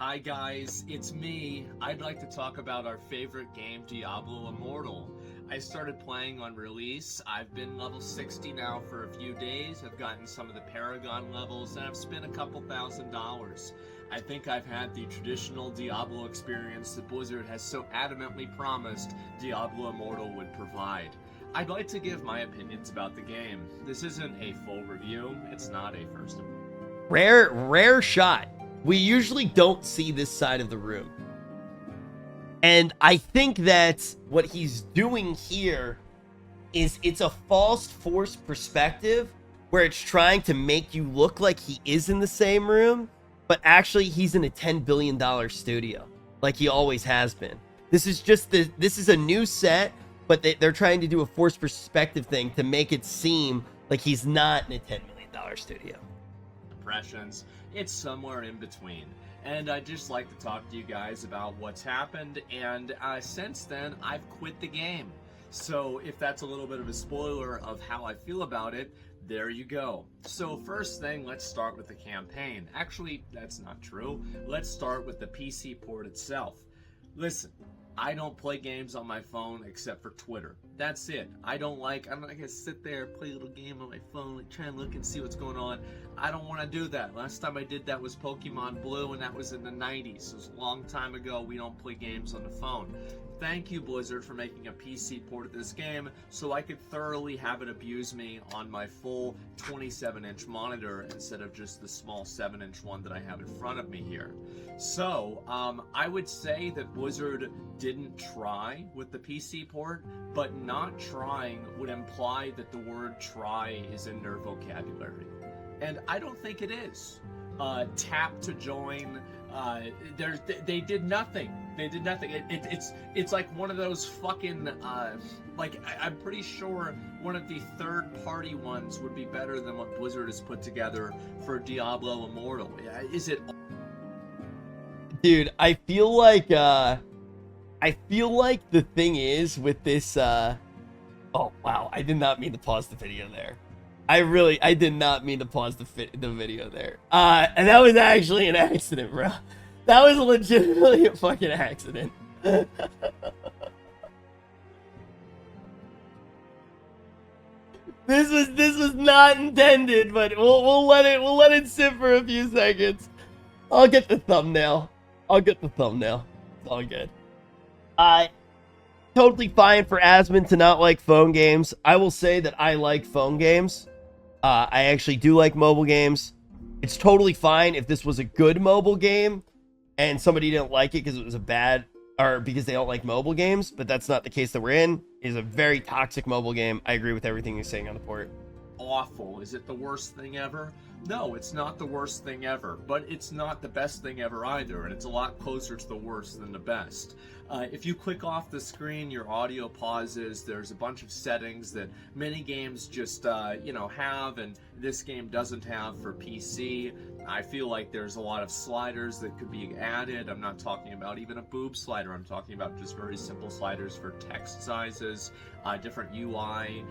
Hi guys, it's me. I'd like to talk about our favorite game, Diablo Immortal. I started playing on release. I've been level 60 now for a few days. I've gotten some of the Paragon levels, and I've spent a couple $1,000s. I think I've had the traditional Diablo experience that Blizzard has so adamantly promised Diablo Immortal would provide. I'd like to give my opinions about the game. This isn't a full review. It's not a first. Rare shot. We usually don't see this side of the room. And I think that what he's doing here is it's a false forced perspective where it's trying to make you look like he is in the same room, but actually he's in a $10 billion studio, like he always has been. This is a new set, but they're trying to do a forced perspective thing to make it seem like he's not in a $10 million studio. Impressions. It's somewhere in between. And I'd just like to talk to you guys about what's happened, and since then, I've quit the game. So if that's a little bit of a spoiler of how I feel about it, there you go. So first thing, let's start with the campaign. Actually, that's not true. Let's start with the PC port itself. Listen, I don't play games on my phone except for Twitter. That's it. I'm not gonna sit there and play a little game on my phone, like try and look and see what's going on. I don't want to do that. Last time I did that was Pokemon Blue, and that was in the 90s. It was a long time ago. We don't play games on the phone. Thank you, Blizzard, for making a PC port of this game so I could thoroughly have it abuse me on my full 27-inch monitor instead of just the small 7-inch one that I have in front of me here. So, I would say that Blizzard didn't try with the PC port, but not trying would imply that the word try is in their vocabulary. And I don't think it is. Tap to join, they did nothing. They did nothing. It's like one of those fucking, I'm pretty sure one of the third-party ones would be better than what Blizzard has put together for Diablo Immortal. Is it? Dude, I feel like the thing is with this, oh wow, I did not mean to pause the video there. I did not mean to pause the video there. And that was actually an accident, bro. That was legitimately a fucking accident. This was not intended, but we'll let it sit for a few seconds. I'll get the thumbnail. It's all good. Totally fine for Asmon to not like phone games. I will say that I like phone games. I actually do like mobile games. It's totally fine if this was a good mobile game and somebody didn't like it because it was a bad, or because they don't like mobile games, but that's not the case that we're in. It is a very toxic mobile game. I agree with everything you're saying on the port. Awful. Is it the worst thing ever? No, it's not the worst thing ever, but it's not the best thing ever either, and it's a lot closer to the worst than the best. If you click off the screen, your audio pauses. There's a bunch of settings that many games just, have, and this game doesn't have for PC. I feel like there's a lot of sliders that could be added. I'm not talking about even a boob slider. I'm talking about just very simple sliders for text sizes, different UI,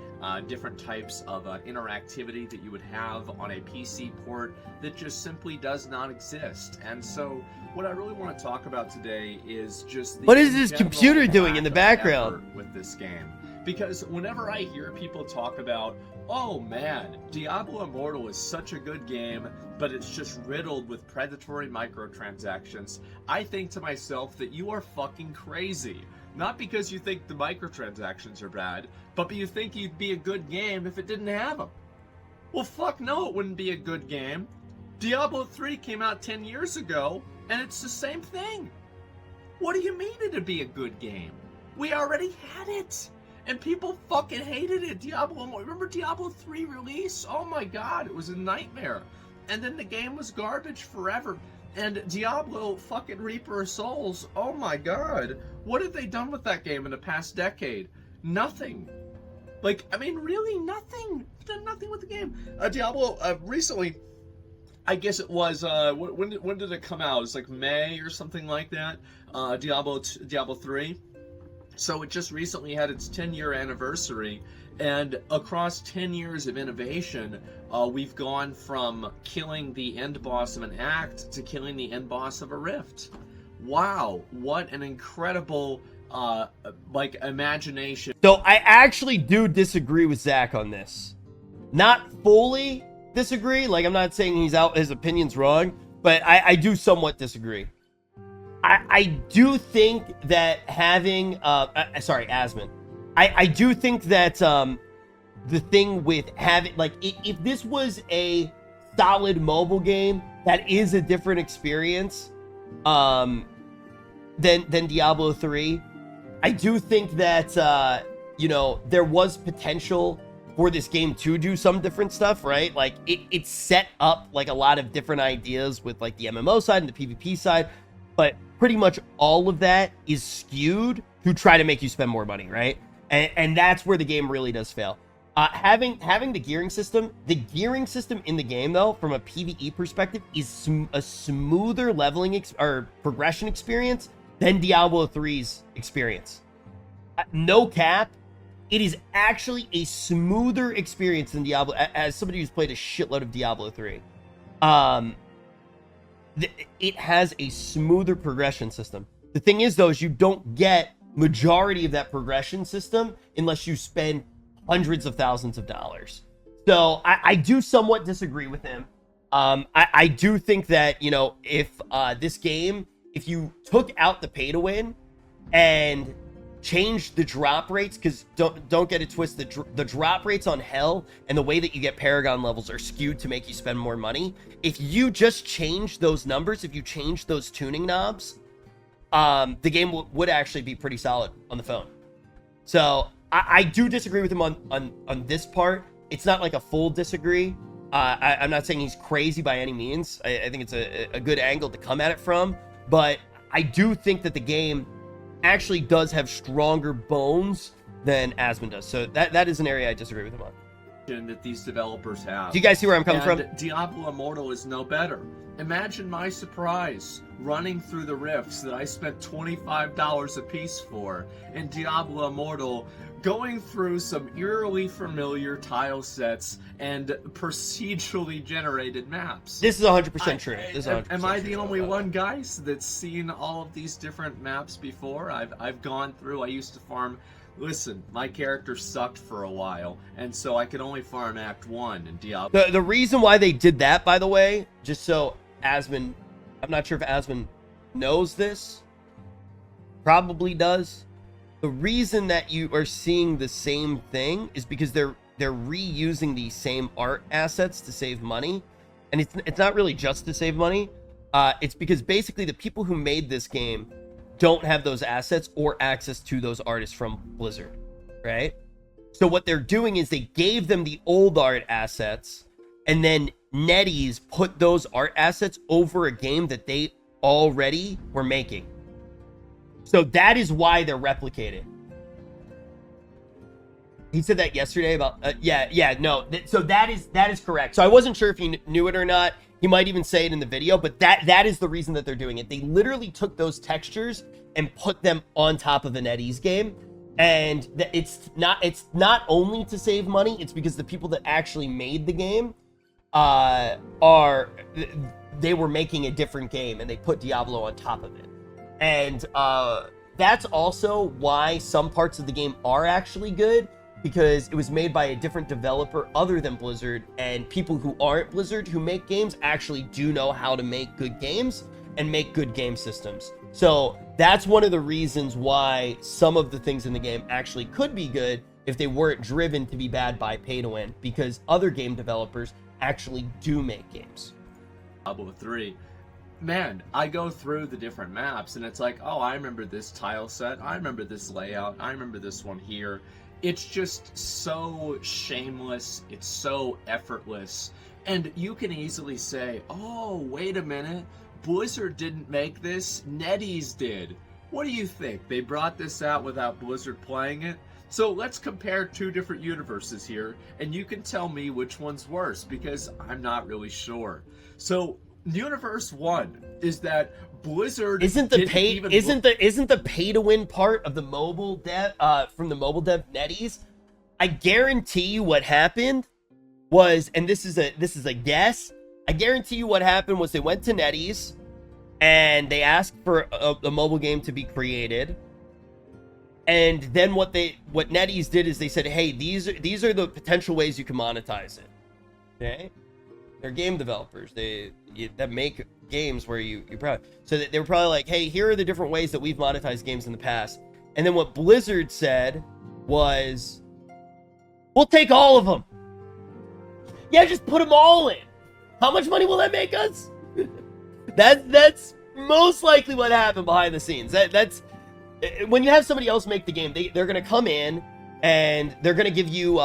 different types of interactivity that you would have on a PC port that just simply does not exist. And so what I really want to talk about today is just the what is this computer doing in the background with this game. Because whenever I hear people talk about, oh man, Diablo Immortal is such a good game, but it's just riddled with predatory microtransactions, I think to myself that you are fucking crazy. Not because you think the microtransactions are bad, but you think it'd be a good game if it didn't have them. Well, fuck no, it wouldn't be a good game. Diablo 3 came out 10 years ago, and it's the same thing. What do you mean it'd be a good game? We already had it. And people fucking hated it. Remember Diablo 3 release? Oh my god, it was a nightmare. And then the game was garbage forever. And Diablo fucking Reaper of Souls, oh my god. What have they done with that game in the past decade? Nothing. Really nothing. Done nothing with the game. Diablo, recently, I guess it was, when did it come out? It was like May or something like that. Diablo 3. So it just recently had its 10-year anniversary, and across 10 years of innovation, we've gone from killing the end boss of an act to killing the end boss of a rift. Wow, what an incredible imagination. So I actually do disagree with Zach on this. Not fully disagree. Like, I'm not saying his opinion's wrong, but I do somewhat disagree. I do think that having Asmon. I do think that the thing with having, like, if this was a solid mobile game, that is a different experience than Diablo 3. I do think that you know, there was potential for this game to do some different stuff, right? Like, it set up like a lot of different ideas with like the MMO side and the PvP side, but pretty much all of that is skewed to try to make you spend more money, right? And that's where the game really does fail. Having the gearing system in the game, though, from a PvE perspective, is a smoother leveling or progression experience than Diablo 3's experience. No cap, it is actually a smoother experience than Diablo. As somebody who's played a shitload of Diablo 3, it has a smoother progression system. The thing is, though, is you don't get majority of that progression system unless you spend hundreds of thousands of dollars. So I do somewhat disagree with him. I do think that, you know, if this game, if you took out the pay to win and changed the drop rates, because don't get it twisted, the drop rates on Hell and the way that you get Paragon levels are skewed to make you spend more money. If you just change those numbers, if you change those tuning knobs, the game would actually be pretty solid on the phone. So I do disagree with him on this part. It's not like a full disagree. I'm not saying he's crazy by any means. I think it's a good angle to come at it from, but I do think that the game actually does have stronger bones than Asmon does. So that is an area I disagree with him on. That these developers have. Do you guys see where I'm coming from? Diablo Immortal is no better. Imagine my surprise running through the rifts that I spent $25 a piece for in Diablo Immortal, going through some eerily familiar tile sets and procedurally generated maps. This is 100% true. This is 100% am I the true. only one, guys, that's seen all of these different maps before? I've gone through. I used to farm. Listen, my character sucked for a while, and so I could only farm Act 1 in Diablo. The reason why they did that, by the way, just so Asmon, I'm not sure if Asmon knows this, probably does. The reason that you are seeing the same thing is because they're reusing the same art assets to save money, and it's not really just to save money. It's because basically the people who made this game don't have those assets or access to those artists from Blizzard, right? So what they're doing is they gave them the old art assets, and then NetEase put those art assets over a game that they already were making. So that is why they're replicated. He said that yesterday about so that is correct. So I wasn't sure if he knew it or not. He might even say it in the video, but that is the reason that they're doing it. They literally took those textures and put them on top of the NetEase game, and it's not only to save money. It's because the people that actually made the game they were making a different game, and they put Diablo on top of it. And that's also why some parts of the game are actually good, because it was made by a different developer other than Blizzard, and people who aren't Blizzard who make games actually do know how to make good games and make good game systems. So that's one of the reasons why some of the things in the game actually could be good if they weren't driven to be bad by pay to win, because other game developers actually do make games. Diablo 3. Man, I go through the different maps and it's like, oh, I remember this tile set, I remember this layout, I remember this one here. It's just so shameless, it's so effortless, and you can easily say, oh, wait a minute, Blizzard didn't make this, NetEase did. What do you think? They brought this out without Blizzard playing it? So let's compare two different universes here, and you can tell me which one's worse, because I'm not really sure. So Universe 1, is that Blizzard isn't the didn't pay even isn't the pay to win part of the mobile dev from the mobile dev NetEase? I guarantee you what happened was, and this is a guess, I guarantee you what happened was they went to NetEase and they asked for a mobile game to be created. And then what NetEase did is they said, hey, these are the potential ways you can monetize it. Okay? They're game developers. That make games where you probably, so they were probably like, hey, here are the different ways that we've monetized games in the past. And then what Blizzard said was, we'll take all of them. Yeah, just put them all in. How much money will that make us? That's most likely what happened behind the scenes. That's when you have somebody else make the game, they're gonna come in and they're gonna give you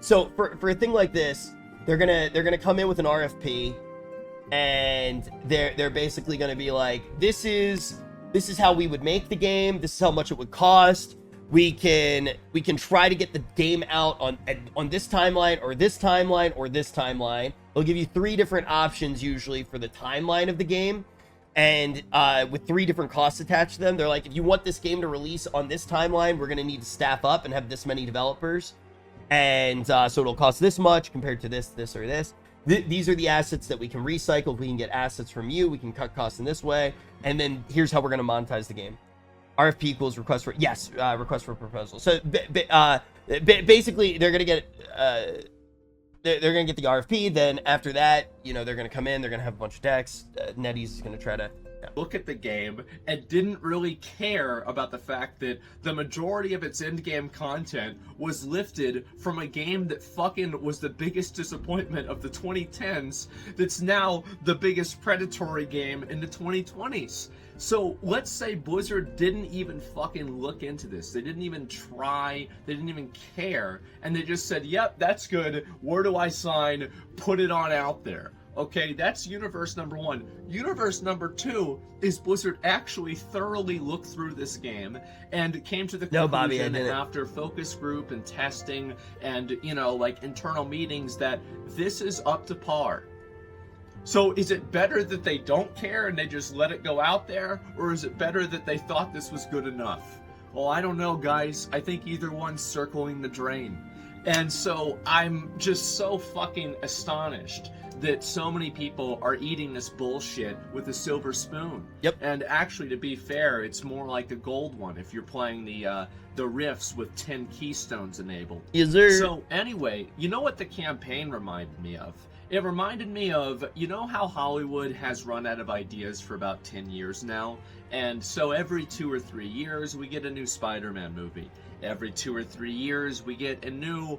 so for a thing like this, they're gonna come in with an RFP, and they're basically gonna be like, this is how we would make the game, this is how much it would cost. We can try to get the game out on this timeline or this timeline or this timeline. They'll give you 3 different options usually for the timeline of the game, and with 3 different costs attached to them. They're like, if you want this game to release on this timeline, we're going to need to staff up and have this many developers, and so it'll cost this much compared to this, or this. These are the assets that we can recycle. If we can get assets from you, we can cut costs in this way, and then here's how we're going to monetize the game. RFP equals request for proposal. So basically, they're gonna get they're gonna get the RFP. Then after that, they're gonna come in. They're gonna have a bunch of decks. NetEase is gonna try to look at the game and didn't really care about the fact that the majority of its end-game content was lifted from a game that fucking was the biggest disappointment of the 2010s. That's now the biggest predatory game in the 2020s. So let's say Blizzard didn't even fucking look into this. They didn't even try. They didn't even care. And they just said, yep, that's good. Where do I sign? Put it on out there. Okay, that's universe number 1. Universe number 2 is Blizzard actually thoroughly looked through this game and came to the conclusion after focus group and testing and, internal meetings that this is up to par. So is it better that they don't care and they just let it go out there? Or is it better that they thought this was good enough? Well, I don't know, guys. I think either one's circling the drain. And so I'm just so fucking astonished that so many people are eating this bullshit with a silver spoon. Yep. And actually, to be fair, it's more like a gold one if you're playing the rifts with 10 keystones enabled. Yes, sir. So anyway, you know what the campaign reminded me of? It reminded me of, how Hollywood has run out of ideas for about 10 years now? And so every 2 or 3 years, we get a new Spider-Man movie. Every 2 or 3 years, we get a new,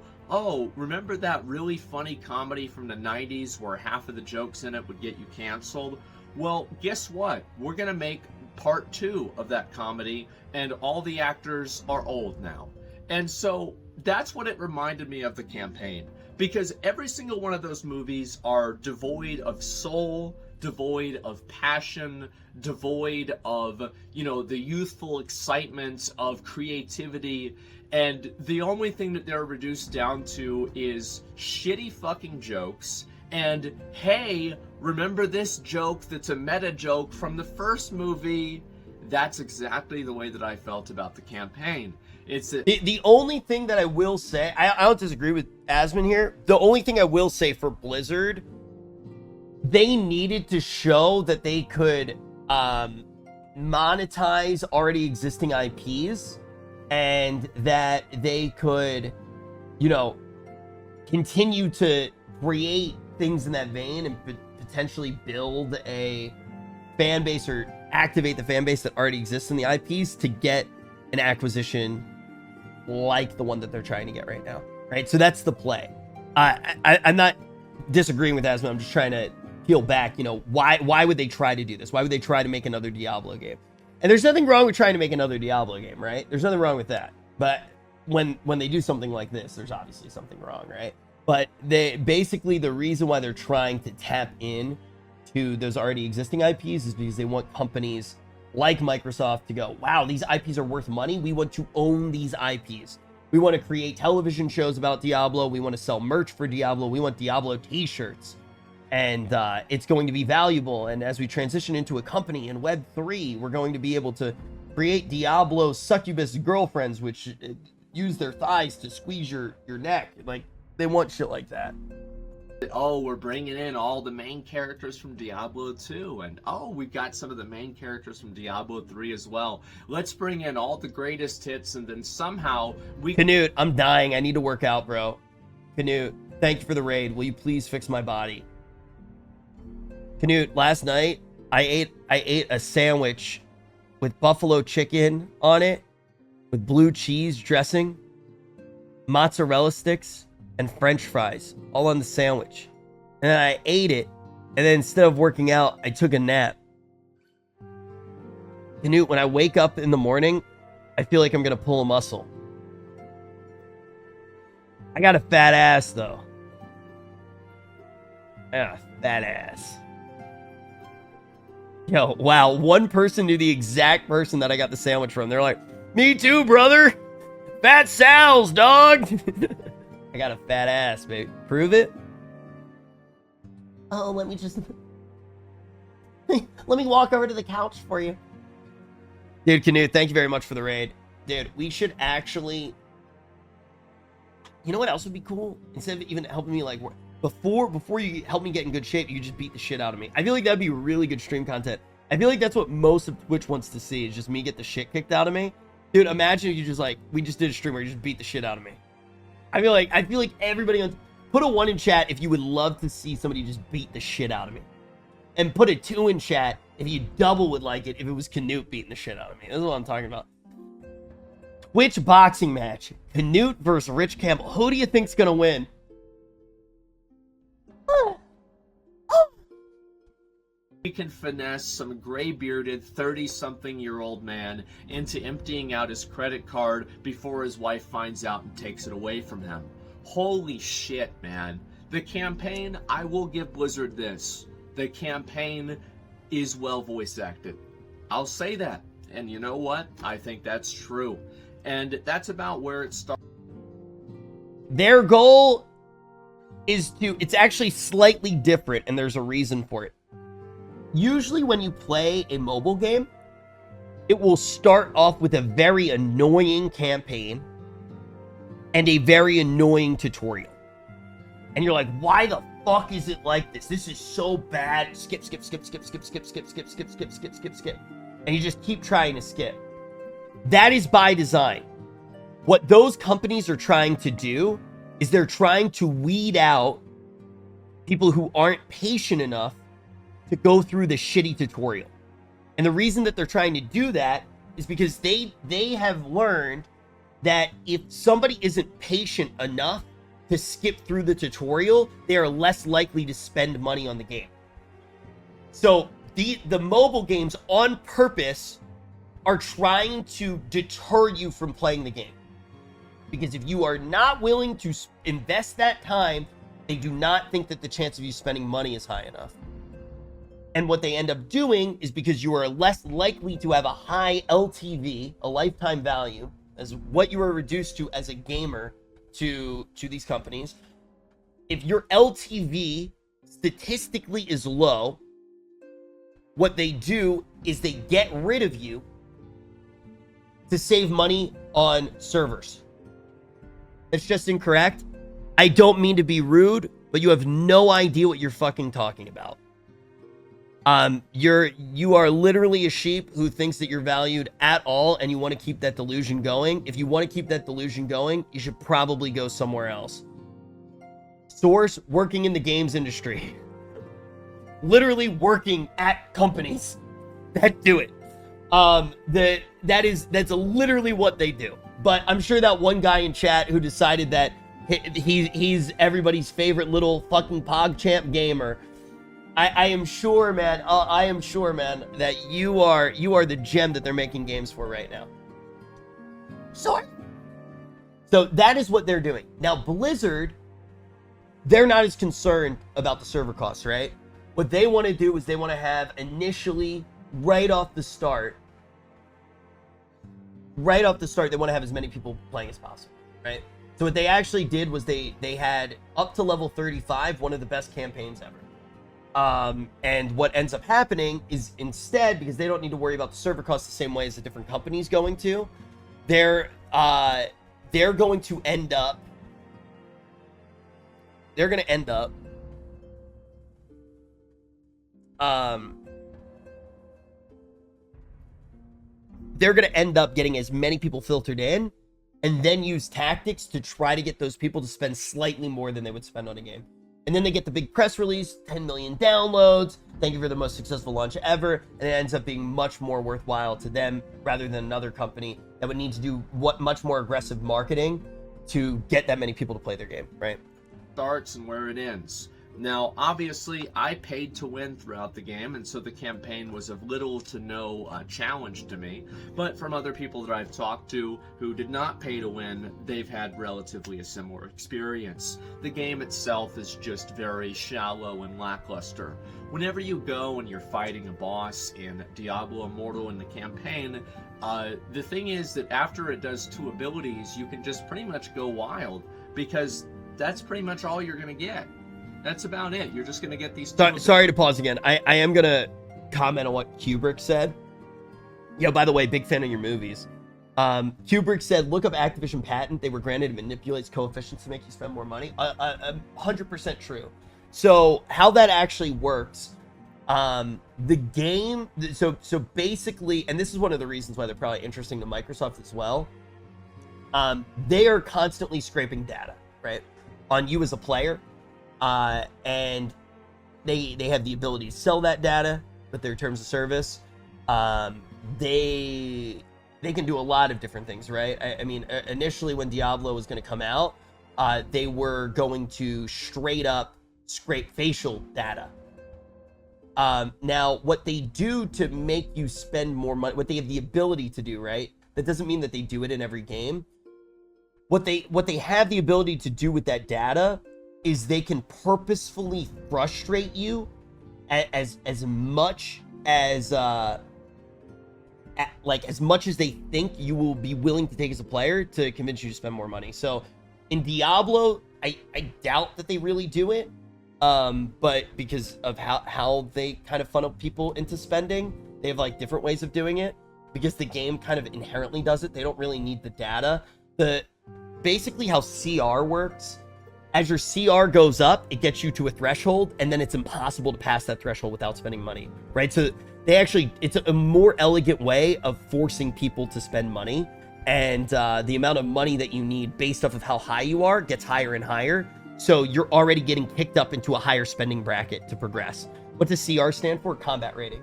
remember that really funny comedy from the 90s where half of the jokes in it would get you canceled? Well, guess what? We're going to make part 2 of that comedy, and all the actors are old now. And so that's what it reminded me of the campaign. Because every single one of those movies are devoid of soul, devoid of passion, devoid of, the youthful excitement of creativity. And the only thing that they're reduced down to is shitty fucking jokes. And, hey, remember this joke that's a meta joke from the first movie? That's exactly the way that I felt about the campaign. The only thing that I will say, I don't disagree with Asmon here. The only thing I will say for Blizzard, they needed to show that they could monetize already existing IPs, and that they could, continue to create things in that vein and potentially build a fan base or activate the fan base that already exists in the IPs to get an acquisition like the one that they're trying to get right now, right? So that's the play. I'm not disagreeing with Asmon. I'm just trying to peel back, why would they try to do this? Why would they try to make another Diablo game? And there's nothing wrong with trying to make another Diablo game, right? There's nothing wrong with that. But when they do something like this, there's obviously something wrong, right? But the reason why they're trying to tap in to those already existing IPs is because they want companies like Microsoft to go, wow, these IPs are worth money. We want to own these IPs. We want to create television shows about Diablo. We want to sell merch for Diablo. We want Diablo t-shirts. And it's going to be valuable. And as we transition into a company in Web3, we're going to be able to create Diablo succubus girlfriends, which use their thighs to squeeze your neck. Like, they want shit like that. Oh, we're bringing in all the main characters from Diablo 2, and oh, we've got some of the main characters from Diablo 3 as well. Let's bring in all the greatest hits, and then somehow we... Canute, I'm dying. I need to work out, bro. Canute, thank you for the raid. Will you please fix my body? Canute, last night, I ate a sandwich with buffalo chicken on it, with blue cheese dressing, mozzarella sticks, and french fries, all on the sandwich. And then I ate it, and then instead of working out, I took a nap. Canute, when I wake up in the morning, I feel like I'm gonna pull a muscle. I got a fat ass, though. I got a fat ass. Yo, wow, one person knew the exact person that I got the sandwich from. They're like, me too, brother. Fat Sal's, dog. I got a fat ass, babe. Prove it? Oh, let me just... let me walk over to the couch for you. Dude, Canute, thank you very much for the raid. Dude, we should actually... You know what else would be cool? Instead of even helping me, like... Before you help me get in good shape, you just beat the shit out of me. I feel like that'd be really good stream content. I feel like that's what most of Twitch wants to see, is just me get the shit kicked out of me. Dude, imagine if you just, like... We just did a stream where you just beat the shit out of me. I feel like everybody on... Put a 1 in chat if you would love to see somebody just beat the shit out of me. And put a 2 in chat if you double would like it if it was Canute beating the shit out of me. This is what I'm talking about. Twitch boxing match. Canute versus RichWCampbell. Who do you think's gonna win? We can finesse some gray-bearded 30-something-year-old man into emptying out his credit card before his wife finds out and takes it away from him. Holy shit, man. The campaign, I will give Blizzard this. The campaign is well voice acted. I'll say that. And you know what? I think that's true. And that's about where it starts. Their goal is to... It's actually slightly different, and there's a reason for it. Usually when you play a mobile game, it will start off with a very annoying campaign and a very annoying tutorial. And you're like, why the fuck is it like this? This is so bad. Skip, skip, skip, skip, skip, skip, skip, skip, skip, skip, skip, skip, skip. And you just keep trying to skip. That is by design. What those companies are trying to do is they're trying to weed out people who aren't patient enough to go through the shitty tutorial. And the reason that they're trying to do that is because they have learned that if somebody isn't patient enough to skip through the tutorial, they are less likely to spend money on the game. So the mobile games on purpose are trying to deter you from playing the game. Because if you are not willing to invest that time, they do not think that the chance of you spending money is high enough. And what they end up doing is, because you are less likely to have a high LTV, a lifetime value, as what you are reduced to as a gamer to these companies. If your LTV statistically is low, what they do is they get rid of you to save money on servers. It's just incorrect. I don't mean to be rude, but you have no idea what you're fucking talking about. You are literally a sheep who thinks that you're valued at all, and you want to keep that delusion going. If you want to keep that delusion going, you should probably go somewhere else. Source, working in the games industry. Literally working at companies that do it. That's literally what they do. But I'm sure that one guy in chat who decided that he's everybody's favorite little fucking PogChamp gamer. I am sure, man. I am sure, man, that you are the gem that they're making games for right now. Sure. So that is what they're doing. Now, Blizzard, they're not as concerned about the server costs, right? What they want to do is they want to have initially, right off the start, they want to have as many people playing as possible, right? So what they actually did was they had up to level 35, one of the best campaigns ever. And what ends up happening is instead, because they don't need to worry about the server costs the same way as a different company's going to, they're going to end up they're going to end up getting as many people filtered in, and then use tactics to try to get those people to spend slightly more than they would spend on a game. And then they get the big press release, 10 million downloads, thank you for the most successful launch ever, and it ends up being much more worthwhile to them rather than another company that would need to do much more aggressive marketing to get that many people to play their game, right? Starts and where it ends. Now, obviously, I paid to win throughout the game, and so the campaign was of little to no challenge to me. But from other people that I've talked to who did not pay to win, they've had relatively a similar experience. The game itself is just very shallow and lackluster. Whenever you go and you're fighting a boss in Diablo Immortal in the campaign, the thing is that after it does 2 abilities, you can just pretty much go wild, because that's pretty much all you're going to get. That's about it. You're just going to get these... Sorry to pause again. I am going to comment on what Kubrick said. Yo, by the way, big fan of your movies. Kubrick said, look up Activision patent. They were granted and manipulates coefficients to make you spend more money. 100% true. So how that actually works, the game... So basically, and this is one of the reasons why they're probably interesting to Microsoft as well. They are constantly scraping data, right, on you as a player. And they have the ability to sell that data with their terms of service. They can do a lot of different things, right? I mean, initially when Diablo was going to come out, they were going to straight up scrape facial data. Now, what they do to make you spend more money, what they have the ability to do, right? That doesn't mean that they do it in every game. What they have the ability to do with that data is they can purposefully frustrate you as much as as much as they think you will be willing to take as a player to convince you to spend more money. So in Diablo, I doubt that they really do it, but because of how they kind of funnel people into spending, they have like different ways of doing it. Because the game kind of inherently does it, they don't really need the data. Basically how CR works. As your CR goes up, it gets you to a threshold, and then it's impossible to pass that threshold without spending money, right? So it's a more elegant way of forcing people to spend money, and the amount of money that you need based off of how high you are gets higher and higher. So you're already getting kicked up into a higher spending bracket to progress. What does CR stand for? Combat rating.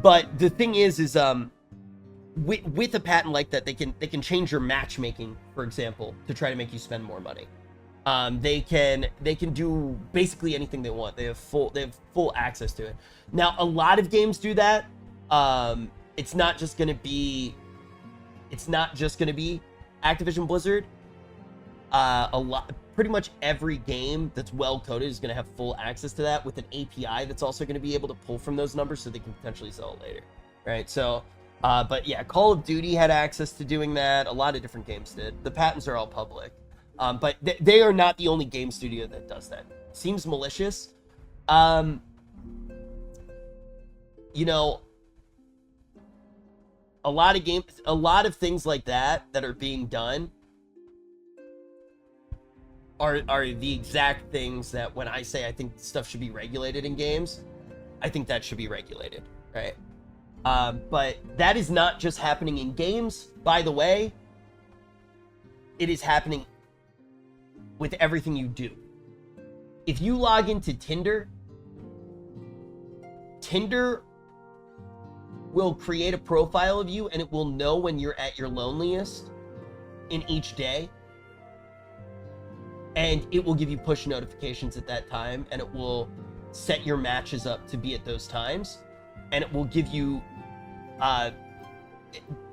But the thing is with a patent like that, they can change your matchmaking, for example, to try to make you spend more money. They can do basically anything they want. They have full access to it. Now, a lot of games do that. It's not just gonna be Activision Blizzard. Pretty much every game that's well coded is gonna have full access to that with an API that's also gonna be able to pull from those numbers so they can potentially sell it later, right? So, but yeah, Call of Duty had access to doing that. A lot of different games did. The patents are all public. But they are not the only game studio that does that. Seems malicious. You know, a lot of things like that are being done are the exact things that when I say I think stuff should be regulated in games, I think that should be regulated, right? But that is not just happening in games, by the way. It is happening with everything you do. If you log into Tinder will create a profile of you, and it will know when you're at your loneliest in each day. And it will give you push notifications at that time, and it will set your matches up to be at those times. And it will give you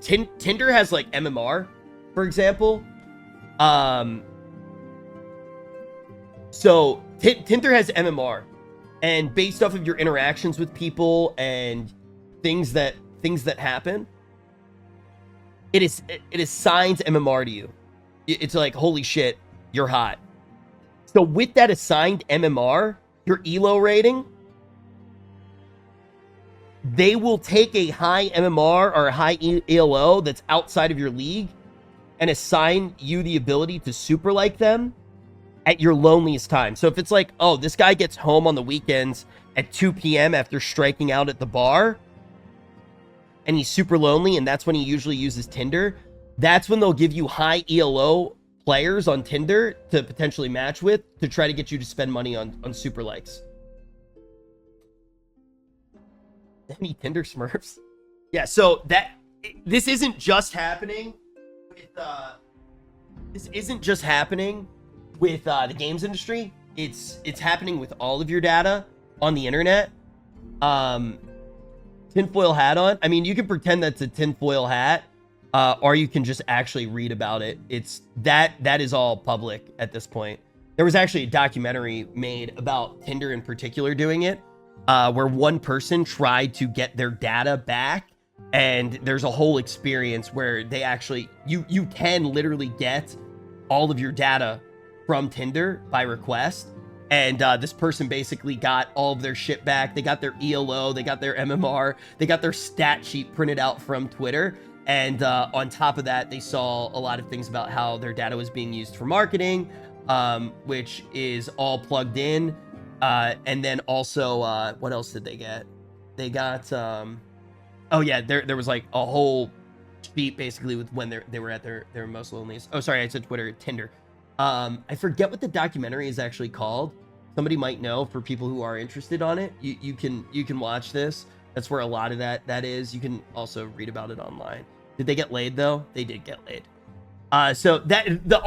Tinder has like MMR, for example. So Tinder has MMR, and based off of your interactions with people and things that happen, it assigns MMR to you. It's like, holy shit, you're hot. So with that assigned MMR, your ELO rating they will take a high MMR or a high ELO that's outside of your league and assign you the ability to super like them at your loneliest time. So if it's like, oh, this guy gets home on the weekends at 2 p.m. after striking out at the bar, and he's super lonely, and that's when he usually uses Tinder, that's when they'll give you high ELO players on Tinder to potentially match with to try to get you to spend money on super likes. Any Tinder Smurfs? Yeah, so this isn't just happening with the games industry. It's happening with all of your data on the internet. Tinfoil hat on. I mean, you can pretend that's a tinfoil hat, or you can just actually read about it. It's that is all public at this point. There was actually a documentary made about Tinder in particular doing it, where one person tried to get their data back, and there's a whole experience where they actually you can literally get all of your data from Tinder by request. And this person basically got all of their shit back. They got their ELO, they got their MMR, they got their stat sheet printed out from Twitter. And on top of that, they saw a lot of things about how their data was being used for marketing, which is all plugged in. And then also, what else did they get? They got, oh yeah, there was like a whole sheet basically with when they were at their most loneliest. Oh, sorry, I said Twitter, Tinder. I forget what the documentary is actually called. Somebody might know for people who are interested on it. You can watch this. That's where a lot of that is. You can also read about it online. Did they get laid though? They did get laid. So that the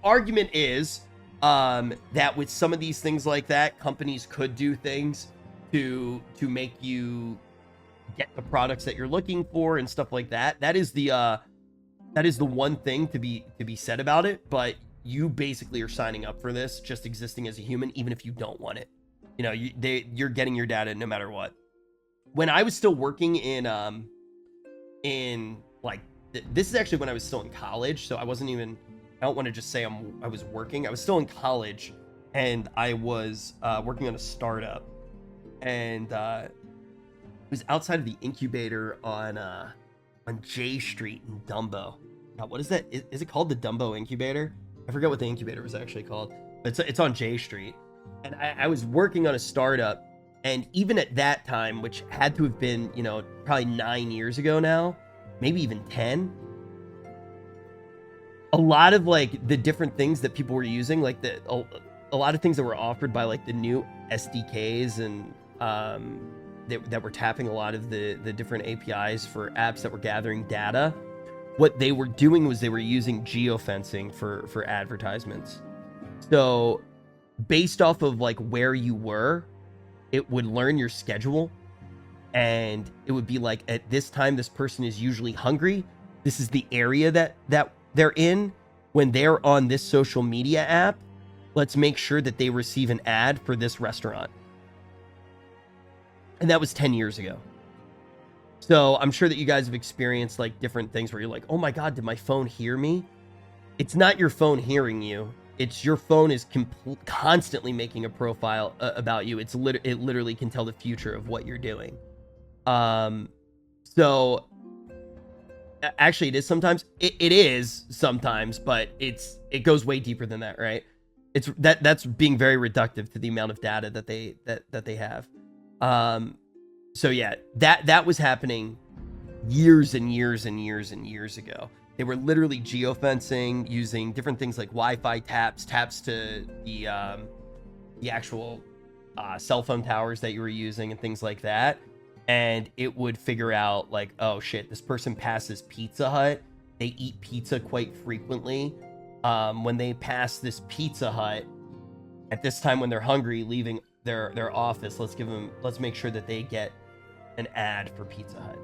argument is that with some of these things like that, companies could do things to make you get the products that you're looking for and stuff like that. That is the one thing to be said about it. But you basically are signing up for this just existing as a human, even if you don't want it. You know, you're getting your data no matter what. When I was still working in like, this is actually when I was still in college. So I don't want to just say I was working. I was still in college, and I was working on a startup, and it was outside of the incubator on J Street in Dumbo. Now, what is that? Is it called the Dumbo Incubator? I forget what the incubator was actually called. It's on J Street, and I was working on a startup, and even at that time, which had to have been, you know, probably 9 years ago now, maybe even 10. A lot of like the different things that people were using, like a lot of things that were offered by like the new SDKs and that were tapping a lot of the different APIs for apps that were gathering data. What they were doing was they were using geofencing for advertisements. So based off of like where you were, it would learn your schedule, and it would be like, at this time, this person is usually hungry. This is the area that they're in when they're on this social media app. Let's make sure that they receive an ad for this restaurant. And that was 10 years ago. So I'm sure that you guys have experienced like different things where you're like, oh my God, did my phone hear me? It's not your phone hearing you. It's your phone is constantly making a profile about you. It literally can tell the future of what you're doing. So actually it is sometimes, it is sometimes, but it goes way deeper than that, right? That's being very reductive to the amount of data that they have. So yeah, that was happening years and years and years and years ago. They were literally geofencing using different things like Wi-Fi taps to the actual cell phone towers that you were using and things like that. And it would figure out like, oh shit, this person passes Pizza Hut. They eat pizza quite frequently. When they pass this Pizza Hut at this time when they're hungry, leaving their office, let's make sure that they get an ad for Pizza Hut.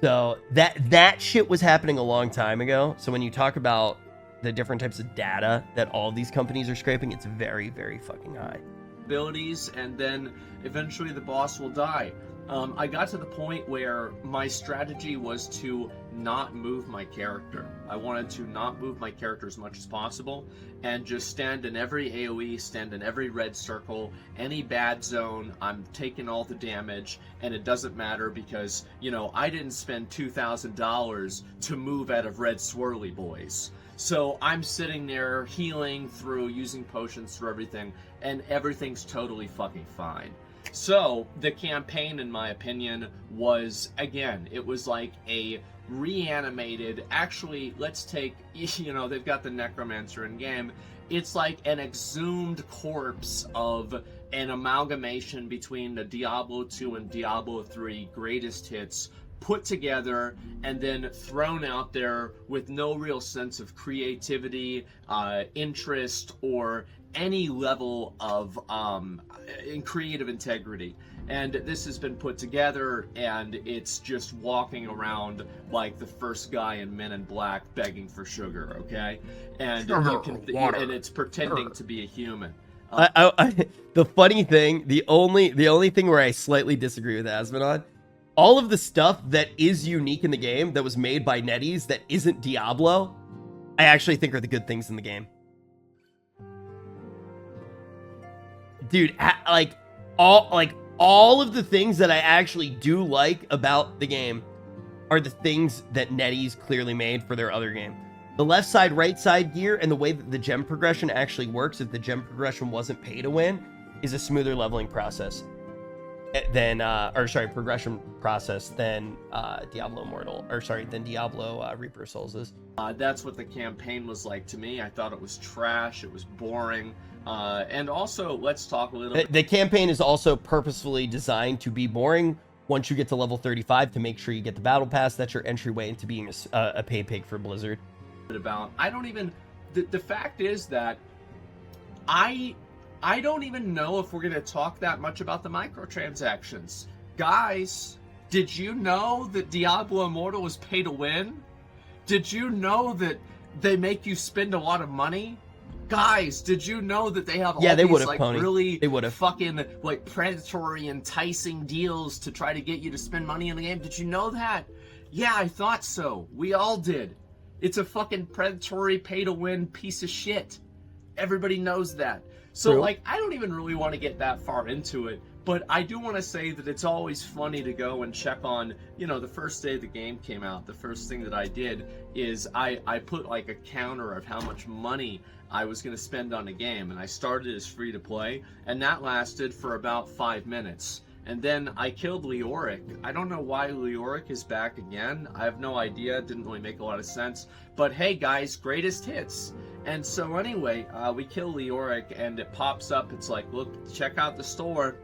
So that shit was happening a long time ago. So when you talk about the different types of data that all of these companies are scraping, it's very, very fucking high. Abilities, and then eventually the boss will die. I got to the point where my strategy was to not move my character. I wanted to not move my character as much as possible and just stand in every AoE, stand in every red circle, any bad zone, I'm taking all the damage, and it doesn't matter because, you know, I didn't spend $2,000 to move out of red swirly boys. So I'm sitting there healing through, using potions through everything, and everything's totally fucking fine. So the campaign, in my opinion, was, again, it was like a reanimated, actually, let's take, you know, they've got the necromancer in game, it's like an exhumed corpse of an amalgamation between the Diablo 2 and Diablo 3 greatest hits put together and then thrown out there with no real sense of creativity, interest, or any level of in creative integrity. And this has been put together, and it's just walking around like the first guy in Men in Black begging for sugar, okay? And you can, and it's pretending to be a human. The funny thing, the only thing where I slightly disagree with Asmongold, all of the stuff that is unique in the game that was made by NetEase that isn't Diablo, I actually think are the good things in the game. Dude, all of the things that I actually do like about the game are the things that NetEase clearly made for their other game. The left side, right side gear, and the way that the gem progression actually works, if the gem progression wasn't pay to win, is a smoother leveling process than, progression process than Diablo Immortal, than Diablo Reaper of Souls is. That's what the campaign was like to me. I thought it was trash, it was boring. And also, let's talk a little bit. The campaign is also purposefully designed to be boring once you get to level 35 to make sure you get the battle pass. That's your entryway into being a pay pig for Blizzard. About, I don't even, the fact is that I don't even know if we're going to talk that much about the microtransactions. Guys, did you know that Diablo Immortal is pay to win? Did you know that they make you spend a lot of money? Guys, did you know that they have all these like really fucking like predatory, enticing deals to try to get you to spend money in the game? Did you know that? Yeah, I thought so. We all did. It's a fucking predatory, pay-to-win piece of shit. Everybody knows that. So, like, I don't even really want to get that far into it, but I do want to say that it's always funny to go and check on, you know, the first day the game came out, the first thing that I did is I put, like, a counter of how much money I was going to spend on a game, and I started as free-to-play, and that lasted for about 5 minutes. And then I killed Leoric. I don't know why Leoric is back again. I have no idea. It didn't really make a lot of sense. But hey, guys, greatest hits. And so anyway, we kill Leoric, and it pops up. It's like, look, check out the store.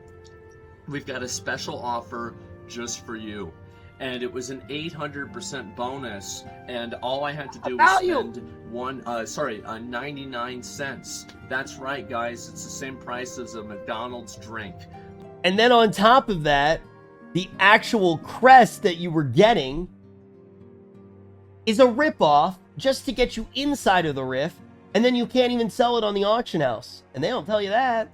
We've got a special offer just for you. And it was an 800% bonus, and all I had to do was spend 99 cents. That's right, guys. It's the same price as a McDonald's drink. And then on top of that, the actual crest that you were getting is a ripoff just to get you inside of the rift, and then you can't even sell it on the auction house. And they don't tell you that.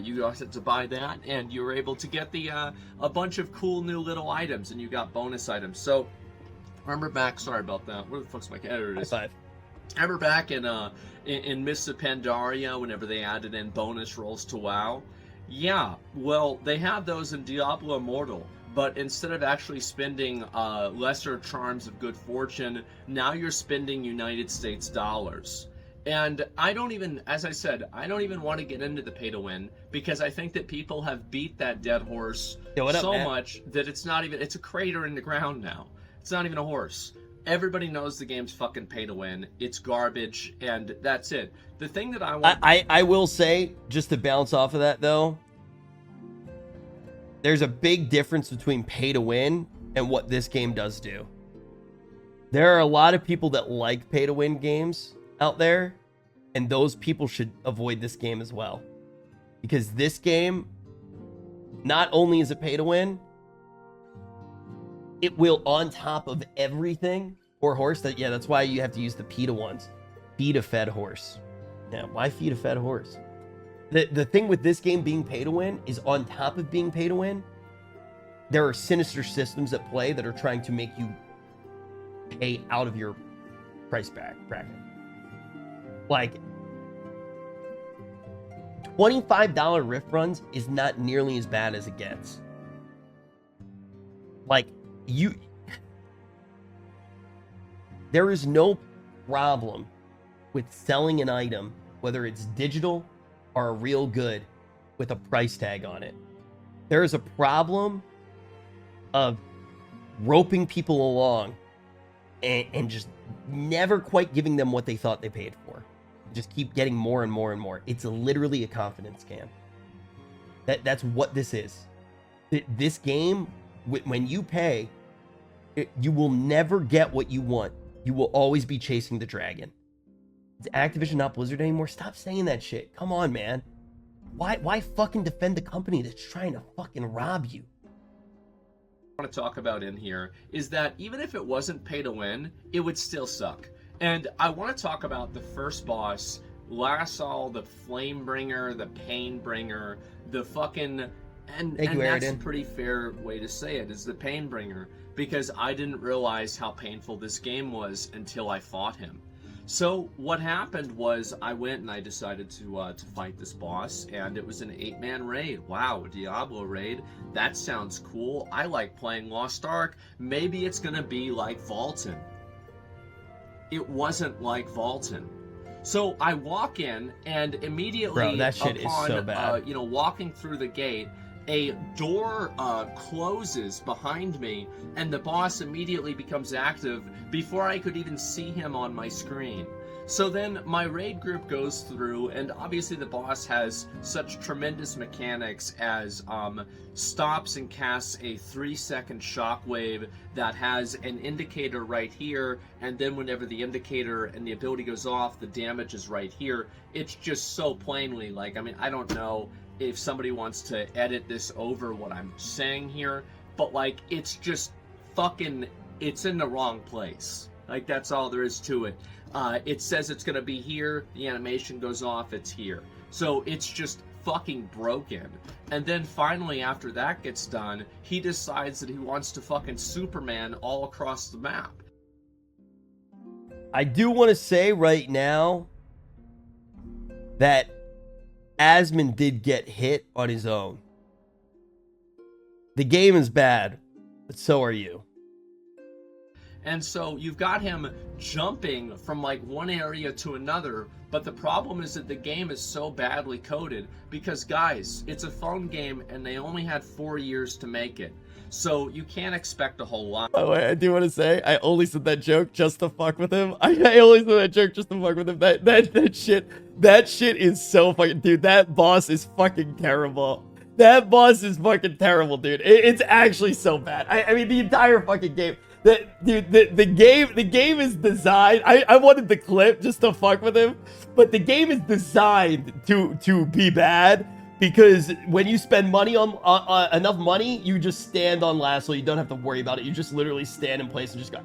You had to buy that, and you were able to get the a bunch of cool new little items, and you got bonus items. So, remember back, sorry about that. Where the fuck's my editor? High five. Remember back in Mists of Pandaria, whenever they added in bonus rolls to WoW? Yeah, well, they have those in Diablo Immortal, but instead of actually spending lesser charms of good fortune, now you're spending United States dollars. And I don't even, as I said, I don't even want to get into the pay-to-win, because I think that people have beat that dead horse much that it's not even, it's a crater in the ground now. It's not even a horse. Everybody knows the game's fucking pay-to-win. It's garbage, and that's it. The thing that I want... I will say, just to bounce off of that, though, there's a big difference between pay-to-win and what this game does do. There are a lot of people that like pay-to-win games out there, and those people should avoid this game as well. Because this game, not only is it pay-to-win, it will, on top of everything, or horse, that's why you have to use the PETA ones. Feed a fed horse. Now, why feed a fed horse? The thing with this game being pay to win is, on top of being pay to win, there are sinister systems at play that are trying to make you pay out of your price bracket. Like, $25 rift runs is not nearly as bad as it gets. Like, there is no problem with selling an item, whether it's digital or a real good, with a price tag on it. There is a problem of roping people along and just never quite giving them what they thought they paid for. Just keep getting more and more and more. It's literally a confidence scam. That's what this is. This game, when you pay, you will never get what you want. You will always be chasing the dragon. Is Activision not Blizzard anymore? Stop saying that shit. Come on, man. Why fucking defend the company that's trying to fucking rob you? I want to talk about in here is that even if it wasn't pay to win, it would still suck. And I want to talk about the first boss, Lassal, the Flamebringer, the Painbringer, the fucking... And that's a pretty fair way to say it, is the Painbringer, because I didn't realize how painful this game was until I fought him. So what happened was I went and I decided to fight this boss, and it was an 8-man raid. Wow, a Diablo raid. That sounds cool. I like playing Lost Ark. Maybe it's going to be like Vaulton. It wasn't like Vaulton. So I walk in, and immediately Bro, that shit is so bad. Walking through the gate, a door closes behind me, and the boss immediately becomes active before I could even see him on my screen. So then my raid group goes through, and obviously the boss has such tremendous mechanics as stops and casts a 3-second shockwave that has an indicator right here, and then whenever the indicator and the ability goes off, the damage is right here. It's just so plainly, like, I mean, I don't know if somebody wants to edit this over what I'm saying here, but like, it's just fucking, it's in the wrong place. Like, that's all there is to it. It says it's gonna be here, the animation goes off, it's here. So it's just fucking broken. And then finally, after that gets done, he decides that he wants to fucking Superman all across the map. I do want to say right now that Asmon did get hit on his own. The game is bad, but so are you. And so you've got him jumping from like one area to another, but the problem is that the game is so badly coded because, guys, it's a phone game and they only had 4 years to make it. So you can't expect a whole lot. By the way, I do want to say, I only said that joke just to fuck with him. I only said that joke just to fuck with him. That shit is so fucking... Dude, that boss is fucking terrible. That boss is fucking terrible, dude. It's actually so bad. I mean, the entire fucking game... The game is designed... I wanted the clip just to fuck with him, but the game is designed to be bad. Because when you spend money on enough money, you just stand on Lasso. You don't have to worry about it. You just literally stand in place and just go,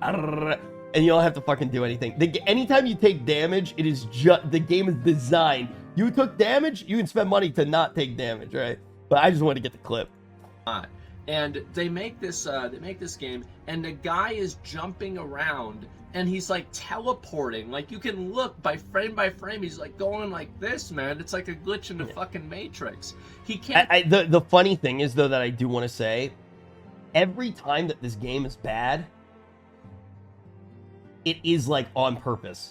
and you don't have to fucking do anything. Anytime you take damage, it is just, the game is designed. You took damage, you can spend money to not take damage, right? But I just wanted to get the clip. And they make this game, and the guy is jumping around, and he's like teleporting. Like, you can look by frame, he's like going like this, man. It's like a glitch in the fucking Matrix. He can't... The funny thing is, though, that I do want to say, every time that this game is bad, it is like on purpose.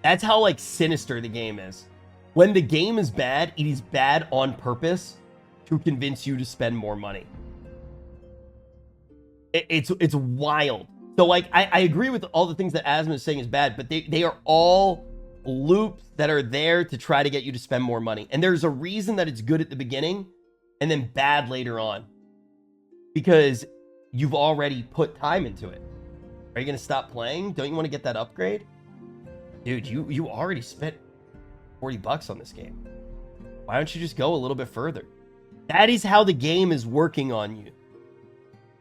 That's how like sinister the game is. When the game is bad, it is bad on purpose to convince you to spend more money. It's wild. So, like, I agree with all the things that Asmon is saying is bad, but they are all loops that are there to try to get you to spend more money. And there's a reason that it's good at the beginning and then bad later on. Because you've already put time into it. Are you going to stop playing? Don't you want to get that upgrade? Dude, you already spent $40 on this game. Why don't you just go a little bit further? That is how the game is working on you.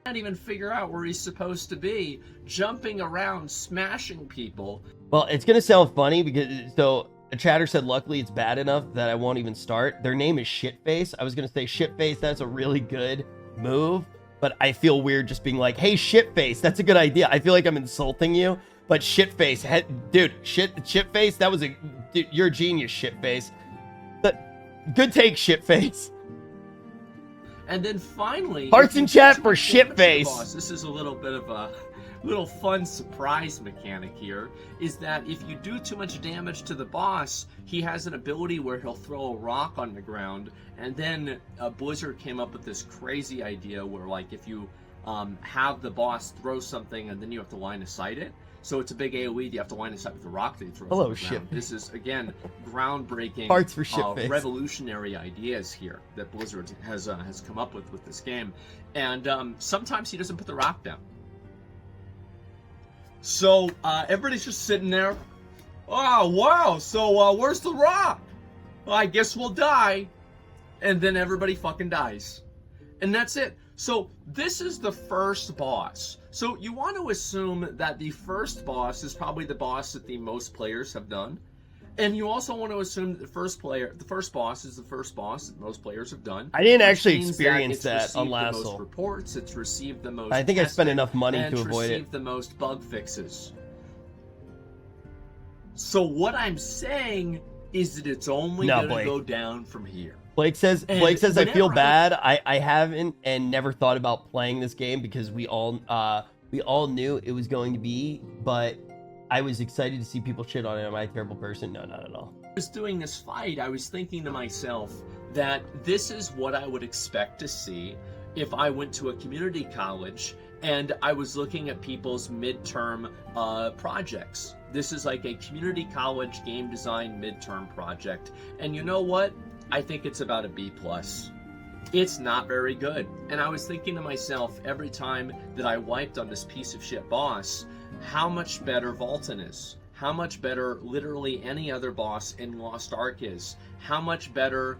Can't even figure out where he's supposed to be, jumping around, smashing people. Well, it's gonna sound funny because a chatter said luckily it's bad enough that I won't even start. Their name is Shitface. I was gonna say Shitface, that's a really good move, but but I feel weird just being like, hey, shitface, that's a good idea. I feel like I'm insulting you, but shitface, dude, shitface, that was dude, you're a genius, shitface. Good take, shitface. And then finally, hearts in chat for shitface. This is a little bit of a little fun surprise mechanic here, is that if you do too much damage to the boss, he has an ability where he'll throw a rock on the ground, and then Blizzard came up with this crazy idea where, like, if you have the boss throw something and then you have to line of sight it, so it's a big AoE, you have to line of sight with the rock that he throws. Hello, on the ground. shit. This is, again, groundbreaking, Parts for shitface. revolutionary ideas here that Blizzard has come up with this game. And sometimes he doesn't put the rock down. So everybody's just sitting there. Oh, wow, so where's the rock? Well, I guess we'll die. And then everybody fucking dies. And that's it. So this is the first boss. So you want to assume that the first boss is probably the boss that the most players have done. And you also want to assume that the first boss is the first boss that most players have done. I didn't actually experience that on last It's received the most reports, it's received the most I think I spent enough money and to avoid it. received the most bug fixes. So what I'm saying is that it's only going to go down from here. Blake says I feel bad. I haven't and never thought about playing this game because we all knew it was going to be, but I was excited to see people shit on it. Am I a terrible person? No, not at all. I was doing this fight, I was thinking to myself that this is what I would expect to see if I went to a community college and I was looking at people's midterm projects. This is like a community college game design midterm project. And you know what? I think it's about a B+. It's not very good. And I was thinking to myself every time that I wiped on this piece of shit boss, how much better Volton is. How much better literally any other boss in Lost Ark is. How much better,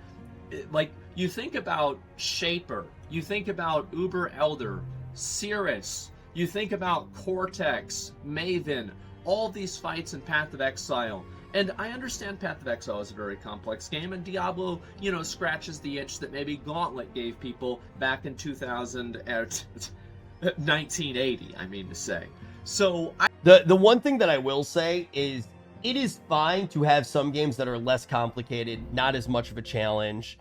like, you think about Shaper, you think about Uber Elder, Cirrus, you think about Cortex, Maven, all these fights in Path of Exile. And I understand Path of Exile is a very complex game, and Diablo, you know, scratches the itch that maybe Gauntlet gave people back in 1980, I mean to say. So the one thing that I will say is it is fine to have some games that are less complicated, not as much of a challenge,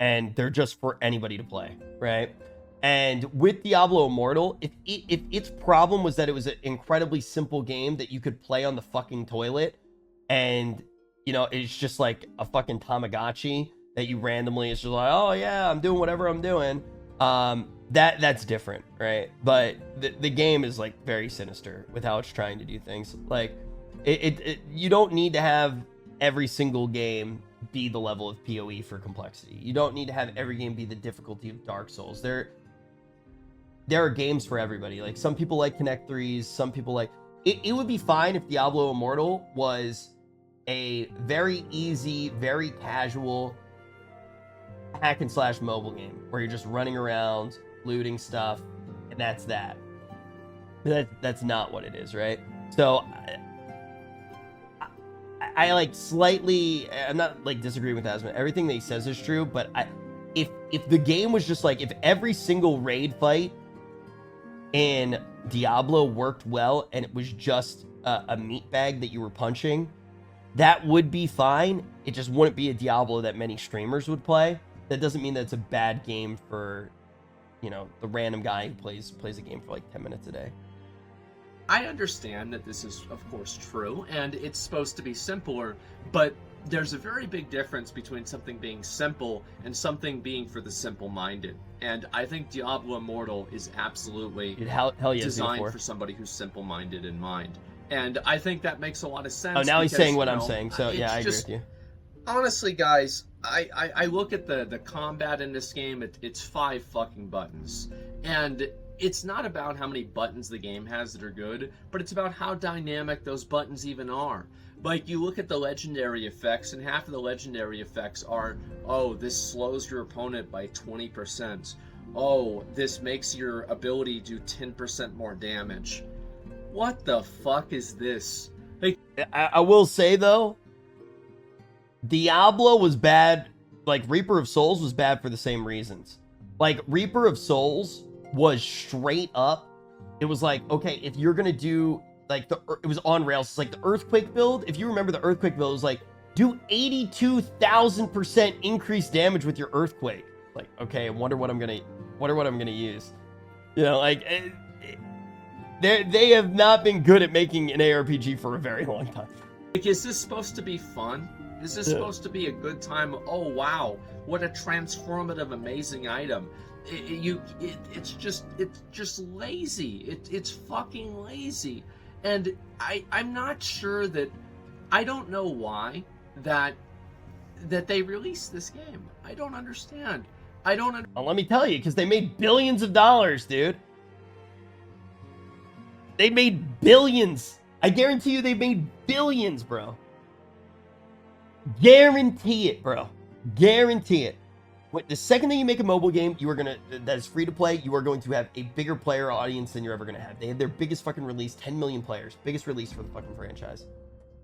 and they're just for anybody to play, right? And with Diablo Immortal, if its problem was that it was an incredibly simple game that you could play on the fucking toilet, and, you know, it's just like a fucking Tamagotchi that you randomly, it's just like, oh yeah, I'm doing whatever I'm doing. That's different, right? But the game is like very sinister with how it's trying to do things. Like, you don't need to have every single game be the level of PoE for complexity. You don't need to have every game be the difficulty of Dark Souls. There are games for everybody. Like, some people like Connect 3s, some people like... It would be fine if Diablo Immortal was a very easy, very casual hack and slash mobile game where you're just running around, looting stuff, and that's that. That's not what it is, right? So I like slightly, I'm not like disagreeing with Asmongold. Everything that he says is true, but if the game was just like, if every single raid fight in Diablo worked well and it was just a meat bag that you were punching, that would be fine. It just wouldn't be a Diablo that many streamers would play. That doesn't mean that it's a bad game for, you know, the random guy who plays a game for like 10 minutes a day. I understand that this is, of course, true, and it's supposed to be simpler, but there's a very big difference between something being simple and something being for the simple-minded. And I think Diablo Immortal is absolutely hell yes, designed for somebody who's simple-minded in mind. And I think that makes a lot of sense. Oh, now because, he's saying what I'm saying, so yeah, I agree just, with you. Honestly, guys, I look at the combat in this game, it's 5 fucking buttons. And it's not about how many buttons the game has that are good, but it's about how dynamic those buttons even are. Like, you look at the legendary effects, and half of the legendary effects are, oh, this slows your opponent by 20%. Oh, this makes your ability do 10% more damage. What the fuck is this? Like, I will say, though, Diablo was bad, like, Reaper of Souls was bad for the same reasons. Like, Reaper of Souls was straight up. It was like, okay, if you're gonna do like it was on rails. It's like the earthquake build. If you remember the earthquake build, it was like do 82,000% increased damage with your earthquake. Like, okay, I wonder what I'm gonna use. You know, like they have not been good at making an ARPG for a very long time. Like, is this supposed to be fun? Is this supposed to be a good time? Oh wow, what a transformative, amazing item! It's just lazy. It's fucking lazy, and I'm not sure that. I don't know why that they released this game. I don't understand. Well, let me tell you, because they made billions of dollars, dude. They made billions. I guarantee you they made billions, bro. Guarantee it, bro. Guarantee it. The second that you make a mobile game, that is free to play, you are going to have a bigger player audience than you're ever going to have. They had their biggest fucking release, 10 million players. Biggest release for the fucking franchise.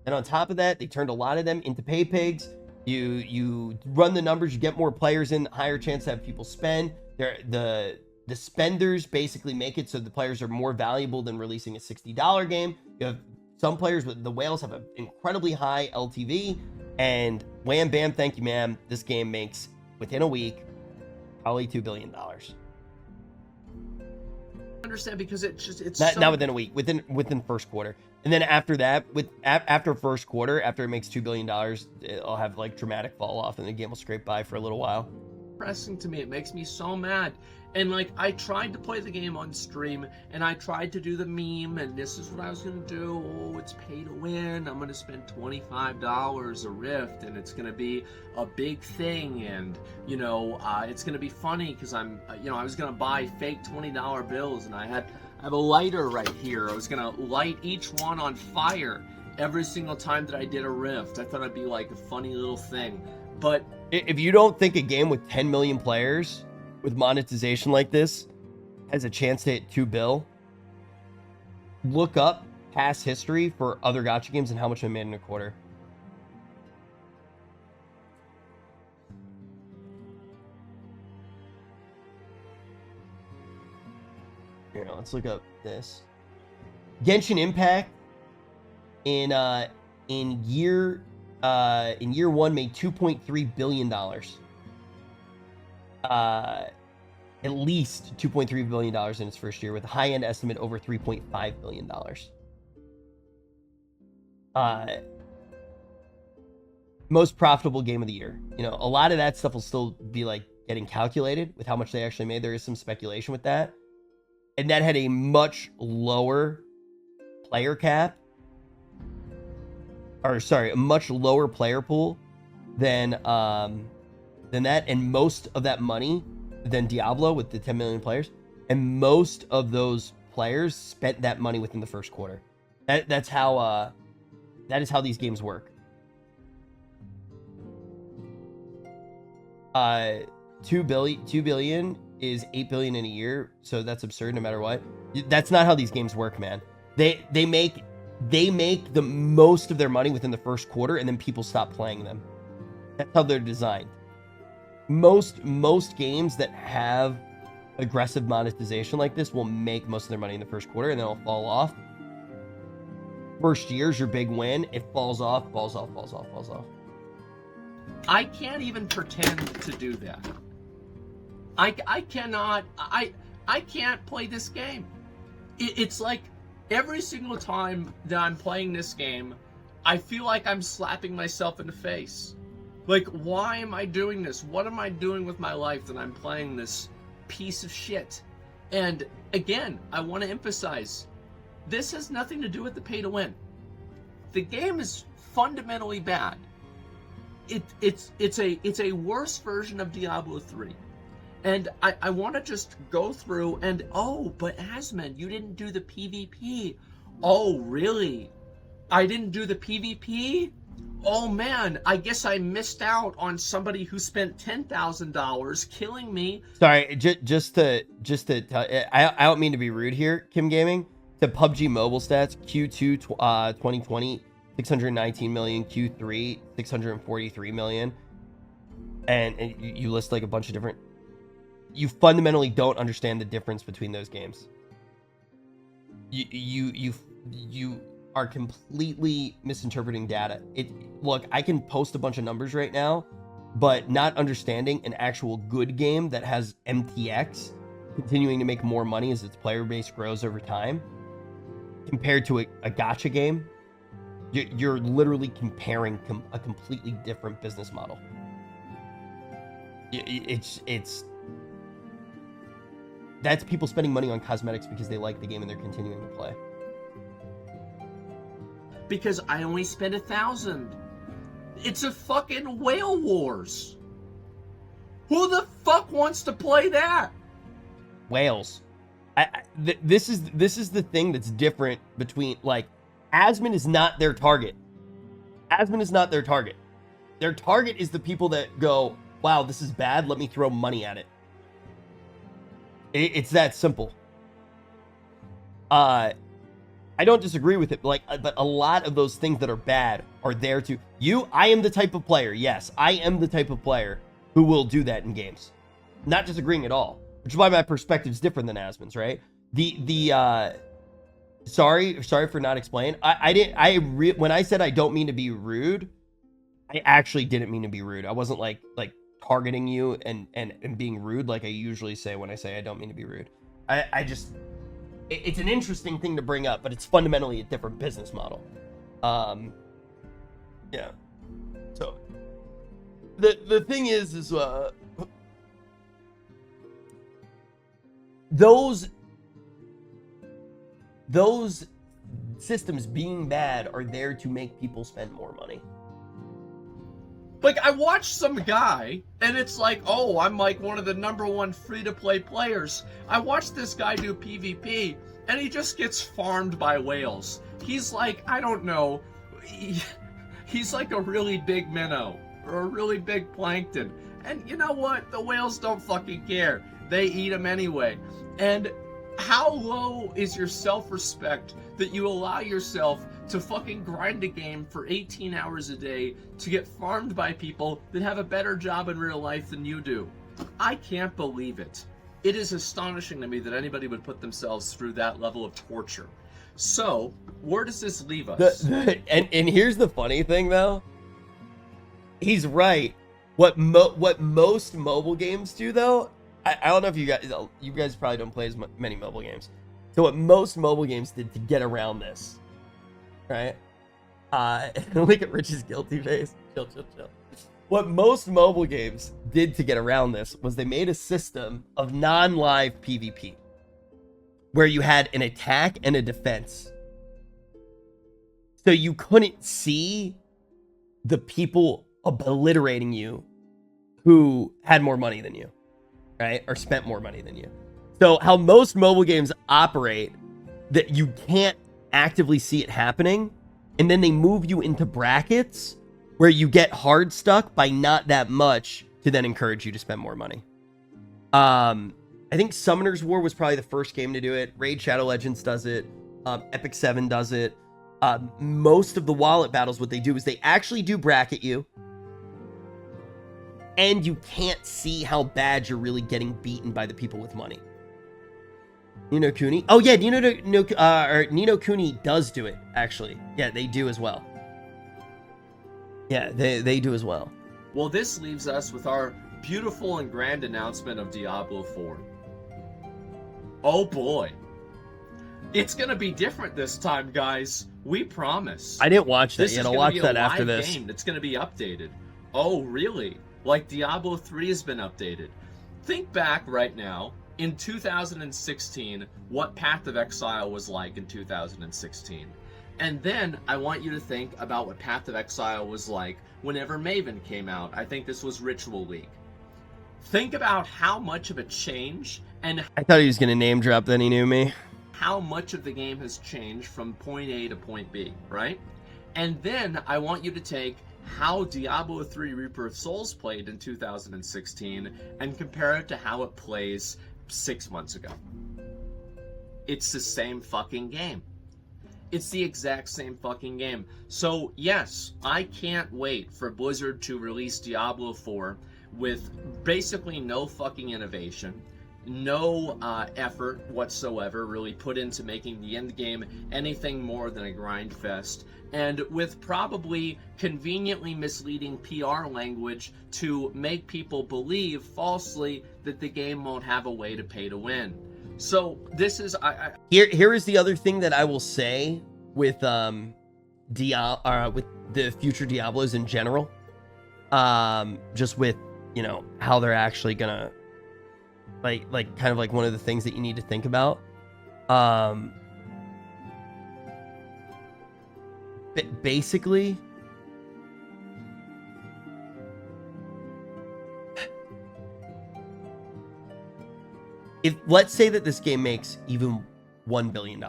And on top of that, they turned a lot of them into pay pigs. You run the numbers, you get more players in, higher chance to have people spend. The spenders basically make it so the players are more valuable than releasing a $60 game. You have some players, the whales have an incredibly high LTV, and wham bam, thank you ma'am, this game makes, within a week, probably $2 billion. Understand, because it's not within a week, within first quarter. And then after that, after first quarter, after it makes $2 billion, it'll have like dramatic fall off and the game will scrape by for a little while. Depressing to me. It makes me so mad. And like, I tried to play the game on stream, and I tried to do the meme, and this is what I was gonna do. Oh, it's pay to win. I'm gonna spend $25 a Rift, and it's gonna be a big thing, and you know, it's gonna be funny because I was gonna buy fake $20 bills, and I have a lighter right here. I was gonna light each one on fire every single time that I did a Rift. I thought it'd be like a funny little thing. But if you don't think a game with 10 million players with monetization like this has a chance to hit $2 billion, look up past history for other gacha games and how much they made in a quarter. Here, let's look up this. Genshin Impact in year one made $2.3 billion. At least $2.3 billion in its first year, with a high-end estimate over $3.5 billion. Most profitable game of the year. You know, a lot of that stuff will still be like getting calculated with how much they actually made. There is some speculation with that. And that had a much lower player cap. Or sorry, a much lower player pool than that, and most of that money than Diablo with the 10 million players, and most of those players spent that money within the first quarter. That is how these games work. 2 billion is 8 billion in a year, so that's absurd no matter what. That's not how these games work, man. They make the most of their money within the first quarter, and then people stop playing them. That's how they're designed. Most games that have aggressive monetization like this will make most of their money in the first quarter, and then it'll fall off. First year's your big win. It falls off. I can't even pretend to do that. I can't play this game. It's like every single time that I'm playing this game, I feel like I'm slapping myself in the face. Like, why am I doing this? What am I doing with my life that I'm playing this piece of shit? And again, I want to emphasize, this has nothing to do with the pay to win. The game is fundamentally bad. It's a worse version of Diablo 3. And I want to just go through and, oh, but Asmon, you didn't do the PvP. Oh, really? I didn't do the PvP? Oh man, I guess I missed out on somebody who spent $10,000 killing me. Sorry, just to tell, I don't mean to be rude here, Kim Gaming. The PUBG mobile stats, Q2 2020, 619 million, Q3, 643 million. And you list like a bunch of different... you fundamentally don't understand the difference between those games. You are completely misinterpreting data. Look, I can post a bunch of numbers right now, but not understanding an actual good game that has MTX continuing to make more money as its player base grows over time, compared to a gacha game, you're literally comparing a completely different business model. It's that's people spending money on cosmetics because they like the game and they're continuing to play. Because I only spent 1,000. It's a fucking Whale Wars. Who the fuck wants to play that? Whales. This is the thing that's different between, like, Asmon is not their target. Asmon is not their target. Their target is the people that go, wow, this is bad, let me throw money at it. It's that simple. I don't disagree with it, but a lot of those things that are bad are there to I am the type of player. Yes, I am the type of player who will do that in games. Not disagreeing at all, which is why my perspective is different than Asmon's, right? Sorry for not explaining. When I said I don't mean to be rude, I actually didn't mean to be rude. I wasn't like targeting you and being rude like I usually say when I say I don't mean to be rude. It's an interesting thing to bring up, but it's fundamentally a different business model. Yeah. So the thing is those systems being bad are there to make people spend more money. Like, I watched some guy, and it's like, oh, I'm like one of the #1 free-to-play players. I watched this guy do PvP, and he just gets farmed by whales. He's like, I don't know, he's like a really big minnow, or a really big plankton. And you know what? The whales don't fucking care. They eat them anyway. And how low is your self-respect that you allow yourself to fucking grind a game for 18 hours a day to get farmed by people that have a better job in real life than you do? I can't believe it. It is astonishing to me that anybody would put themselves through that level of torture. So, where does this leave us? And here's the funny thing, though. He's right. What most mobile games do, though, I don't know if you guys probably don't play as many mobile games. So what most mobile games did to get around this, right? Look at Rich's guilty face. Chill. What most mobile games did to get around this was they made a system of non-live PvP where you had an attack and a defense. So you couldn't see the people obliterating you who had more money than you, right? Or spent more money than you. So how most mobile games operate, that you can't actively see it happening, and then they move you into brackets where you get hard stuck by not that much to then encourage you to spend more money. I think Summoner's War was probably the first game to do it. Raid Shadow Legends does it. Epic 7 does it. Most of the wallet battles, what they do is they actually do bracket you, and you can't see how bad you're really getting beaten by the people with money. Ni no Kuni. Oh yeah, Ni no Kuni does do it, actually. Yeah, they do as well. Yeah, they do as well. Well, this leaves us with our beautiful and grand announcement of Diablo 4. Oh boy. It's gonna be different this time, guys. We promise. I didn't watch that yet. I'll watch that after this. Game that's gonna be updated. Oh, really? Like Diablo 3 has been updated. Think back right now, in 2016, what Path of Exile was like in 2016. And then I want you to think about what Path of Exile was like whenever Maven came out. I think this was Ritual League. Think about how much of a change, and I thought he was going to name drop, then he knew me. How much of the game has changed from point A to point B, right? And then I want you to take how Diablo 3 Reaper of Souls played in 2016 and compare it to how it plays 6 months ago. It's the same fucking game. It's the exact same fucking game. So yes, I can't wait for Blizzard to release Diablo 4 with basically no fucking innovation, no effort whatsoever really put into making the end game anything more than a grind fest, and with probably conveniently misleading PR language to make people believe falsely that the game won't have a way to pay to win. So this is Here is the other thing that I will say with with the future Diablos in general, just with, you know, how they're actually gonna like kind of like one of the things that you need to think about. Basically, if let's say that this game makes even $1 billion,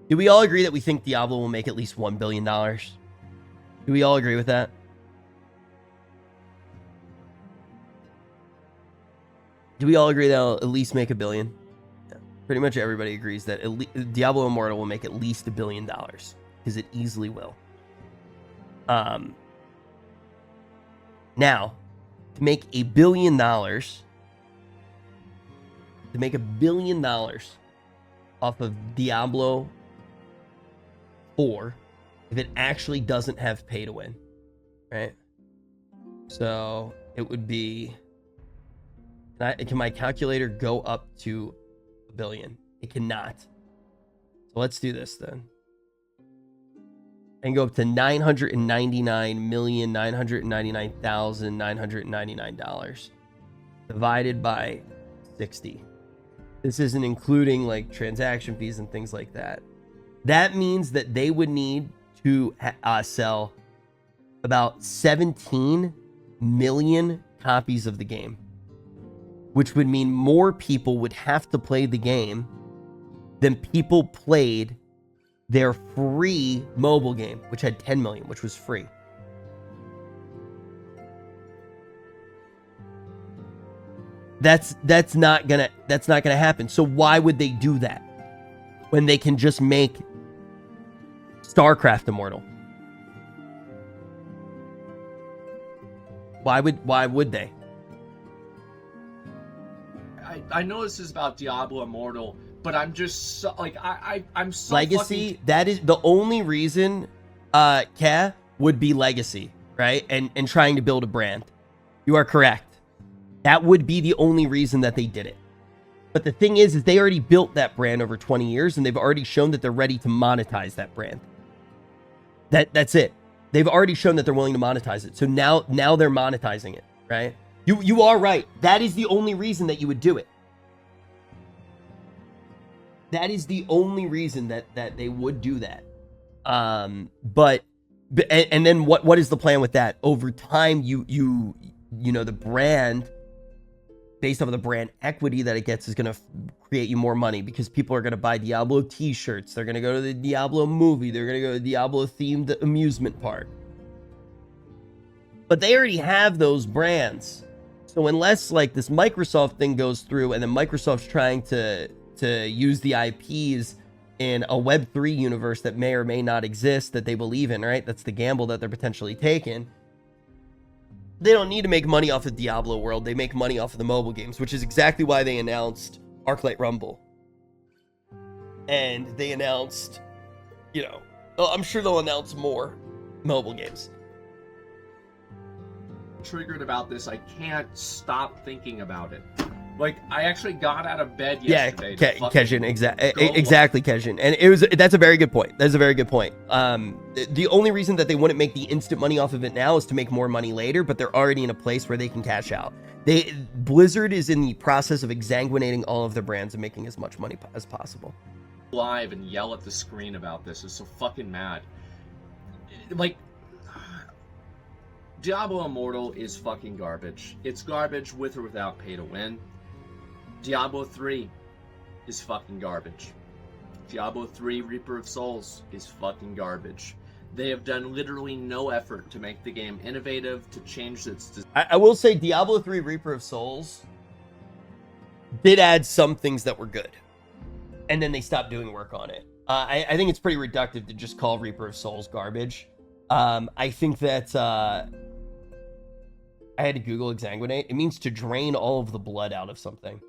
do we all agree that we think Diablo will make at least $1 billion? Do we all agree with that? Do we all agree that it'll at least make $1 billion? Yeah. Pretty much everybody agrees that Diablo Immortal will make at least $1 billion, because it easily will. Now, to make $1 billion, off of Diablo 4, if it actually doesn't have pay to win, right? So it would be, can my calculator go up to $1 billion? It cannot. So let's do this then. And go up to $999,999,999 divided by 60. This isn't including like transaction fees and things like that. That means that they would need to sell about 17 million copies of the game, which would mean more people would have to play the game than people played their free mobile game, which had 10 million, which was free. That's not gonna happen. So why would they do that when they can just make StarCraft Immortal? Why would they? I know this is about Diablo Immortal, but I'm just so, like I'm so Legacy. fucking... That is the only reason. Would be Legacy, right? And trying to build a brand. You are correct. That would be the only reason that they did it. But the thing is they already built that brand over 20 years, and they've already shown that they're ready to monetize that brand. That's it. They've already shown that they're willing to monetize it. So now they're monetizing it, right? You are right. That is the only reason that you would do it. That is the only reason that they would do that. But then what is the plan with that? Over time, you know, the brand, based off of the brand equity that it gets, is going to create you more money, because people are going to buy Diablo t-shirts. They're going to go to the Diablo movie. They're going to go to the Diablo themed amusement park. But they already have those brands. So unless like this Microsoft thing goes through, and then Microsoft's trying to use the IPs in a Web3 universe that may or may not exist, that they believe in, right? That's the gamble that they're potentially taking. They don't need to make money off of Diablo World. They make money off of the mobile games, which is exactly why they announced Arclight Rumble. And they announced, you know, I'm sure they'll announce more mobile games. Triggered about this. I can't stop thinking about it. Like, I actually got out of bed yesterday. Yeah, Kejin, exactly, Kejin. And that's a very good point. That's a very good point. The only reason that they wouldn't make the instant money off of it now is to make more money later, but they're already in a place where they can cash out. Blizzard is in the process of exsanguinating all of their brands and making as much money as possible. Live and yell at the screen about this is so fucking mad. Like, Diablo Immortal is fucking garbage. It's garbage with or without pay to win. Diablo 3 is fucking garbage. Diablo 3 Reaper of Souls is fucking garbage. They have done literally no effort to make the game innovative, to change its... I will say Diablo 3 Reaper of Souls did add some things that were good. And then they stopped doing work on it. I think it's pretty reductive to just call Reaper of Souls garbage. I think that... I had to Google exsanguinate. It means to drain all of the blood out of something.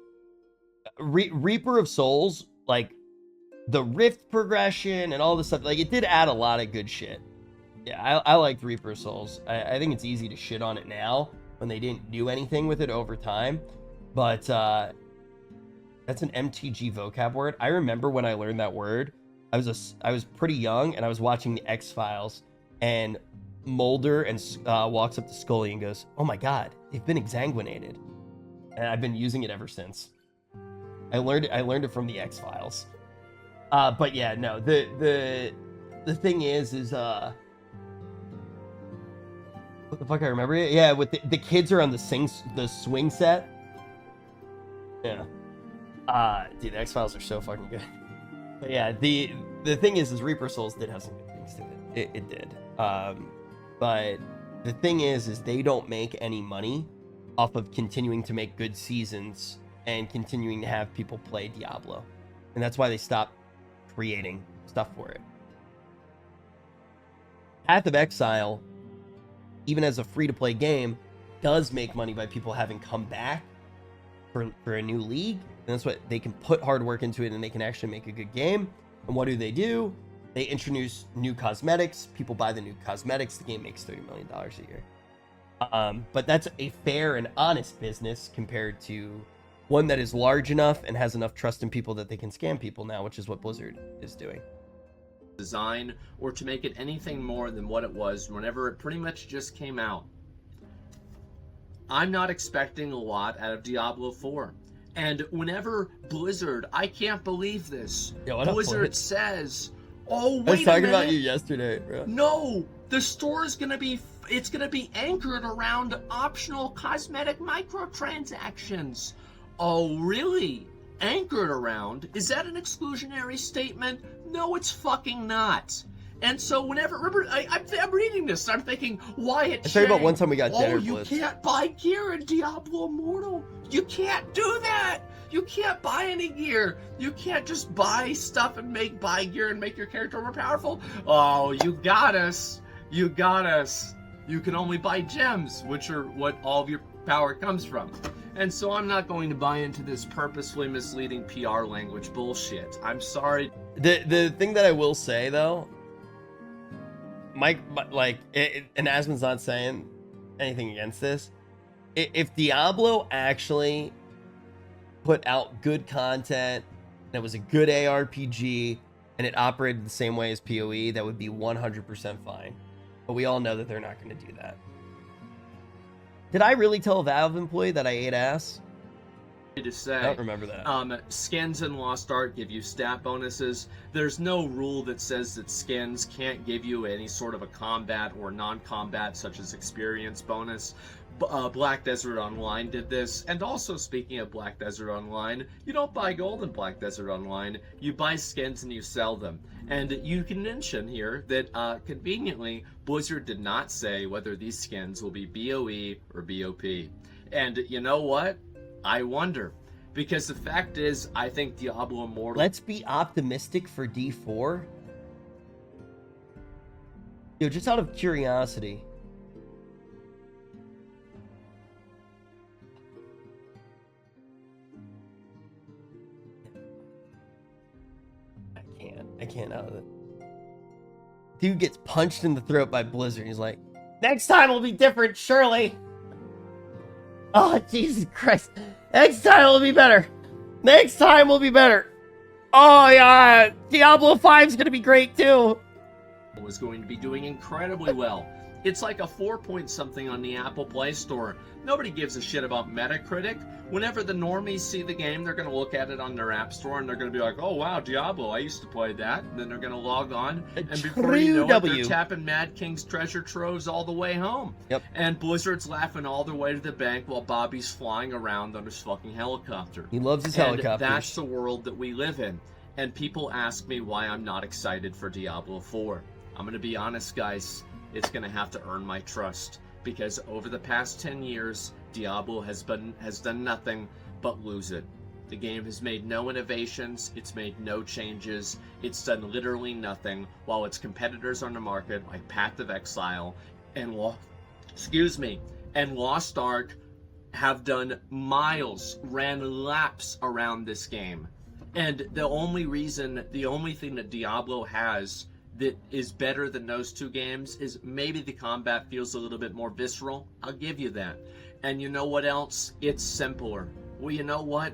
Reaper of Souls, like the rift progression and all this stuff, like it did add a lot of good shit. Yeah, I liked Reaper of Souls. I think it's easy to shit on it now when they didn't do anything with it over time. But that's an MTG vocab word. I remember when I learned that word, I was pretty young and I was watching the X-Files, and Mulder and walks up to Scully and goes, "Oh my god, they've been exsanguinated," and I've been using it ever since. I learned it from the X-Files. But yeah, no, the thing is what the fuck, I remember it. Yeah, with the kids are on the swing set. Yeah. Dude, the X-Files are so fucking good. But yeah, the thing is Reaper Souls did have some good things to it. It did. But the thing is they don't make any money off of continuing to make good seasons and continuing to have people play Diablo. And that's why they stopped creating stuff for it. Path of Exile, even as a free-to-play game, does make money by people having come back for a new league. And that's what they can put hard work into it, and they can actually make a good game. And what do? They introduce new cosmetics. People buy the new cosmetics. The game makes $30 million a year. But that's a fair and honest business compared to one that is large enough and has enough trust in people that they can scam people now, which is what Blizzard is doing. Design, or to make it anything more than what it was whenever it pretty much just came out. I'm not expecting a lot out of Diablo 4. And whenever Blizzard, I can't believe this, Blizzard says, "Oh, wait a minute. I was talking about you yesterday, bro. No, the store is going to be, it's going to be anchored around optional cosmetic microtransactions." Oh, really? Anchored around? Is that an exclusionary statement? No, it's fucking not. And so whenever, remember, I'm reading this, and I'm thinking, Wyatt I talking about one time we got dinner blitz. You can't buy gear in Diablo Immortal. You can't do that. You can't buy any gear. You can't just buy stuff and buy gear and make your character more powerful. Oh, you got us. You got us. You can only buy gems, which are what all of your power comes from. And so I'm not going to buy into this purposefully misleading PR language bullshit. I'm sorry. The thing that I will say, though, Mike, like, and Asmon's not saying anything against this. If Diablo actually put out good content, and it was a good ARPG, and it operated the same way as PoE, that would be 100% fine. But we all know that they're not going to do that. Did I really tell a Valve employee that I ate ass? To say, I don't remember that. Skins in Lost Ark give you stat bonuses. There's no rule that says that skins can't give you any sort of a combat or non-combat, such as experience bonus. Black Desert Online did this. And also, speaking of Black Desert Online, you don't buy gold in Black Desert Online. You buy skins and you sell them. And you can mention here that, conveniently, Blizzard did not say whether these skins will be BOE or BOP. And you know what? I wonder. Because the fact is, I think Diablo Immortal... Let's be optimistic for D4. Yo, just out of curiosity... I can't out of it. Dude gets punched in the throat by Blizzard. He's like, "Next time will be different, surely." Oh, Jesus Christ. Next time will be better. Next time will be better. Oh, yeah. Diablo 5 is going to be great, too. Was going to be doing incredibly well. It's like a 4 point something on the Apple Play Store. Nobody gives a shit about Metacritic. Whenever the normies see the game, they're going to look at it on their App Store and they're going to be like, "Oh, wow, Diablo, I used to play that." And then they're going to log on, and before you know it, they're tapping Mad King's treasure troves all the way home. Yep. And Blizzard's laughing all the way to the bank while Bobby's flying around on his fucking helicopter. He loves his helicopter. That's the world that we live in. And people ask me why I'm not excited for Diablo 4. I'm going to be honest, guys. It's going to have to earn my trust, because over the past 10 years, Diablo has done nothing but lose it. The game has made no innovations, it's made no changes, it's done literally nothing, while its competitors on the market, like Path of Exile and and Lost Ark have done miles, ran laps around this game. And the only thing that Diablo has that is better than those two games is maybe the combat feels a little bit more visceral. I'll give you that. And you know what else? It's simpler. Well, you know what?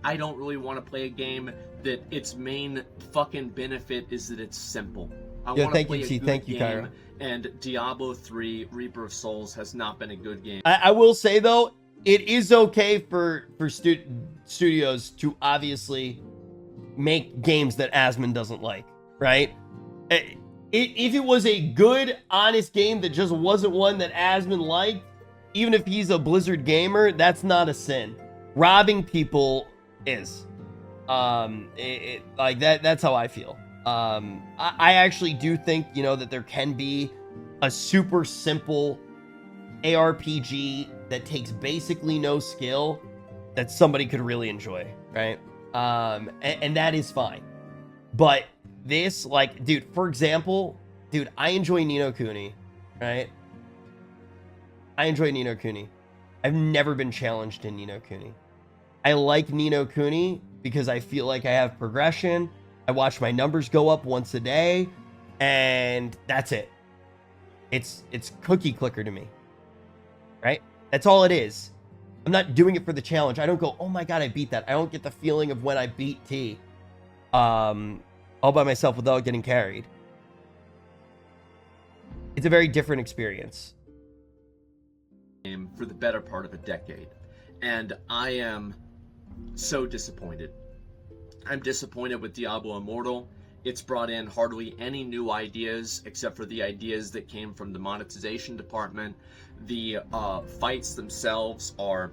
I don't really want to play a game that its main fucking benefit is that it's simple. I want to play a good game, Kyra. and Diablo 3 Reaper of Souls has not been a good game. I will say, though, it is okay for studios to obviously make games that Asmon doesn't like, right? If it was a good, honest game that just wasn't one that Asmon liked, even if he's a Blizzard gamer, that's not a sin. Robbing people is. Like that's how I feel. I actually do think, you know, that there can be a super simple ARPG that takes basically no skill that somebody could really enjoy, right? And that is fine. But this, like, dude, for example, dude, I enjoy Ni no Kuni, right? I enjoy Ni no Kuni. I've never been challenged in Ni no Kuni. I like Ni no Kuni because I feel like I have progression. I watch my numbers go up once a day, and that's it. It's cookie clicker to me, right? That's all it is. I'm not doing it for the challenge. I don't go, oh my god, I beat that. I don't get the feeling of when I beat T, all by myself without getting carried. It's a very different experience. For the better part of a decade, and I am so disappointed. I'm disappointed with Diablo Immortal. It's brought in hardly any new ideas except for the ideas that came from the monetization department. The fights themselves are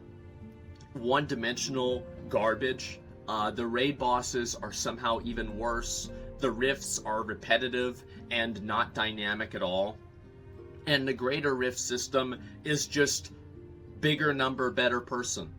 one-dimensional garbage. The raid bosses are somehow even worse. The rifts are repetitive and not dynamic at all. And the greater rift system is just bigger number, better person.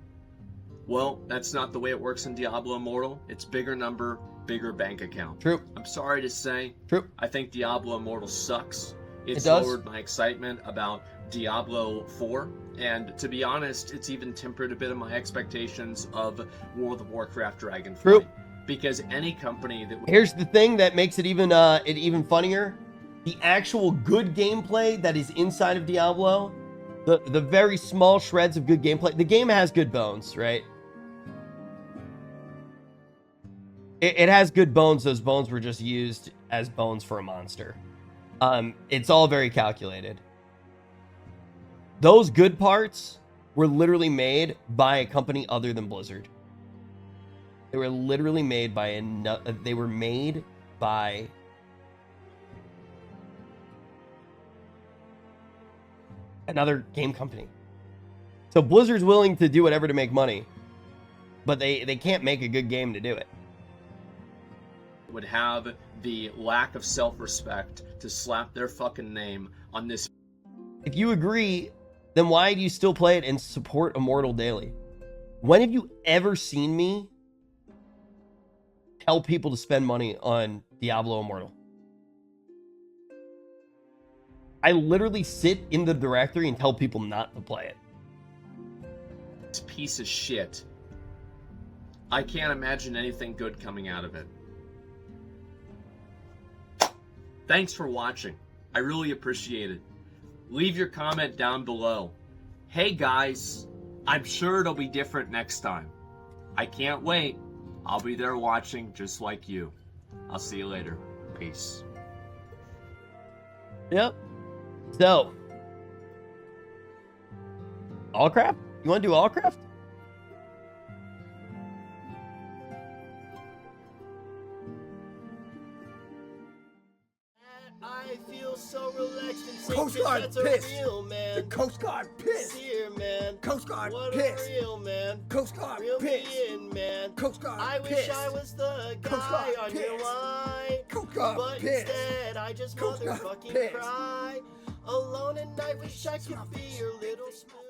Well, that's not the way it works in Diablo Immortal. It's bigger number, bigger bank account. True. I'm sorry to say. True. I think Diablo Immortal sucks. It's It does. lowered my excitement about Diablo 4. And to be honest, it's even tempered a bit of my expectations of World of Warcraft Dragonflight. True. Because any company that... Here's the thing that makes it even funnier. The actual good gameplay that is inside of Diablo, the very small shreds of good gameplay. The game has good bones, right? It has good bones. Those bones were just used as bones for a monster. It's all very calculated. Those good parts were literally made by a company other than Blizzard. They were literally made by another game company. So Blizzard's willing to do whatever to make money, but they can't make a good game to do it. Would have the lack of self-respect to slap their fucking name on this. If you agree, then why do you still play it and support Immortal daily? When have you ever seen me tell people to spend money on Diablo Immortal? I literally sit in the directory and tell people not to play it. This piece of shit. I can't imagine anything good coming out of it. Thanks for watching. I really appreciate it. Leave your comment down below. Hey guys, I'm sure it'll be different next time. I can't wait. I'll be there watching just like you. I'll see you later. Peace. Yep. So, Allcraft? You want to do Allcraft? I feel so relaxed and safe. Coast Guard That's pissed. a real man. The Coast Guard pissed. Here, man. Coast Guard What pissed. a real man. Coast Guard Real pissed. me in, man. Coast Guard I wish pissed. I was the Coast guy Guard on your pissed. line. Coast Guard But pissed. instead, I just Coast Guard motherfucking pissed. cry. Alone at night, wish I could be your little spoon.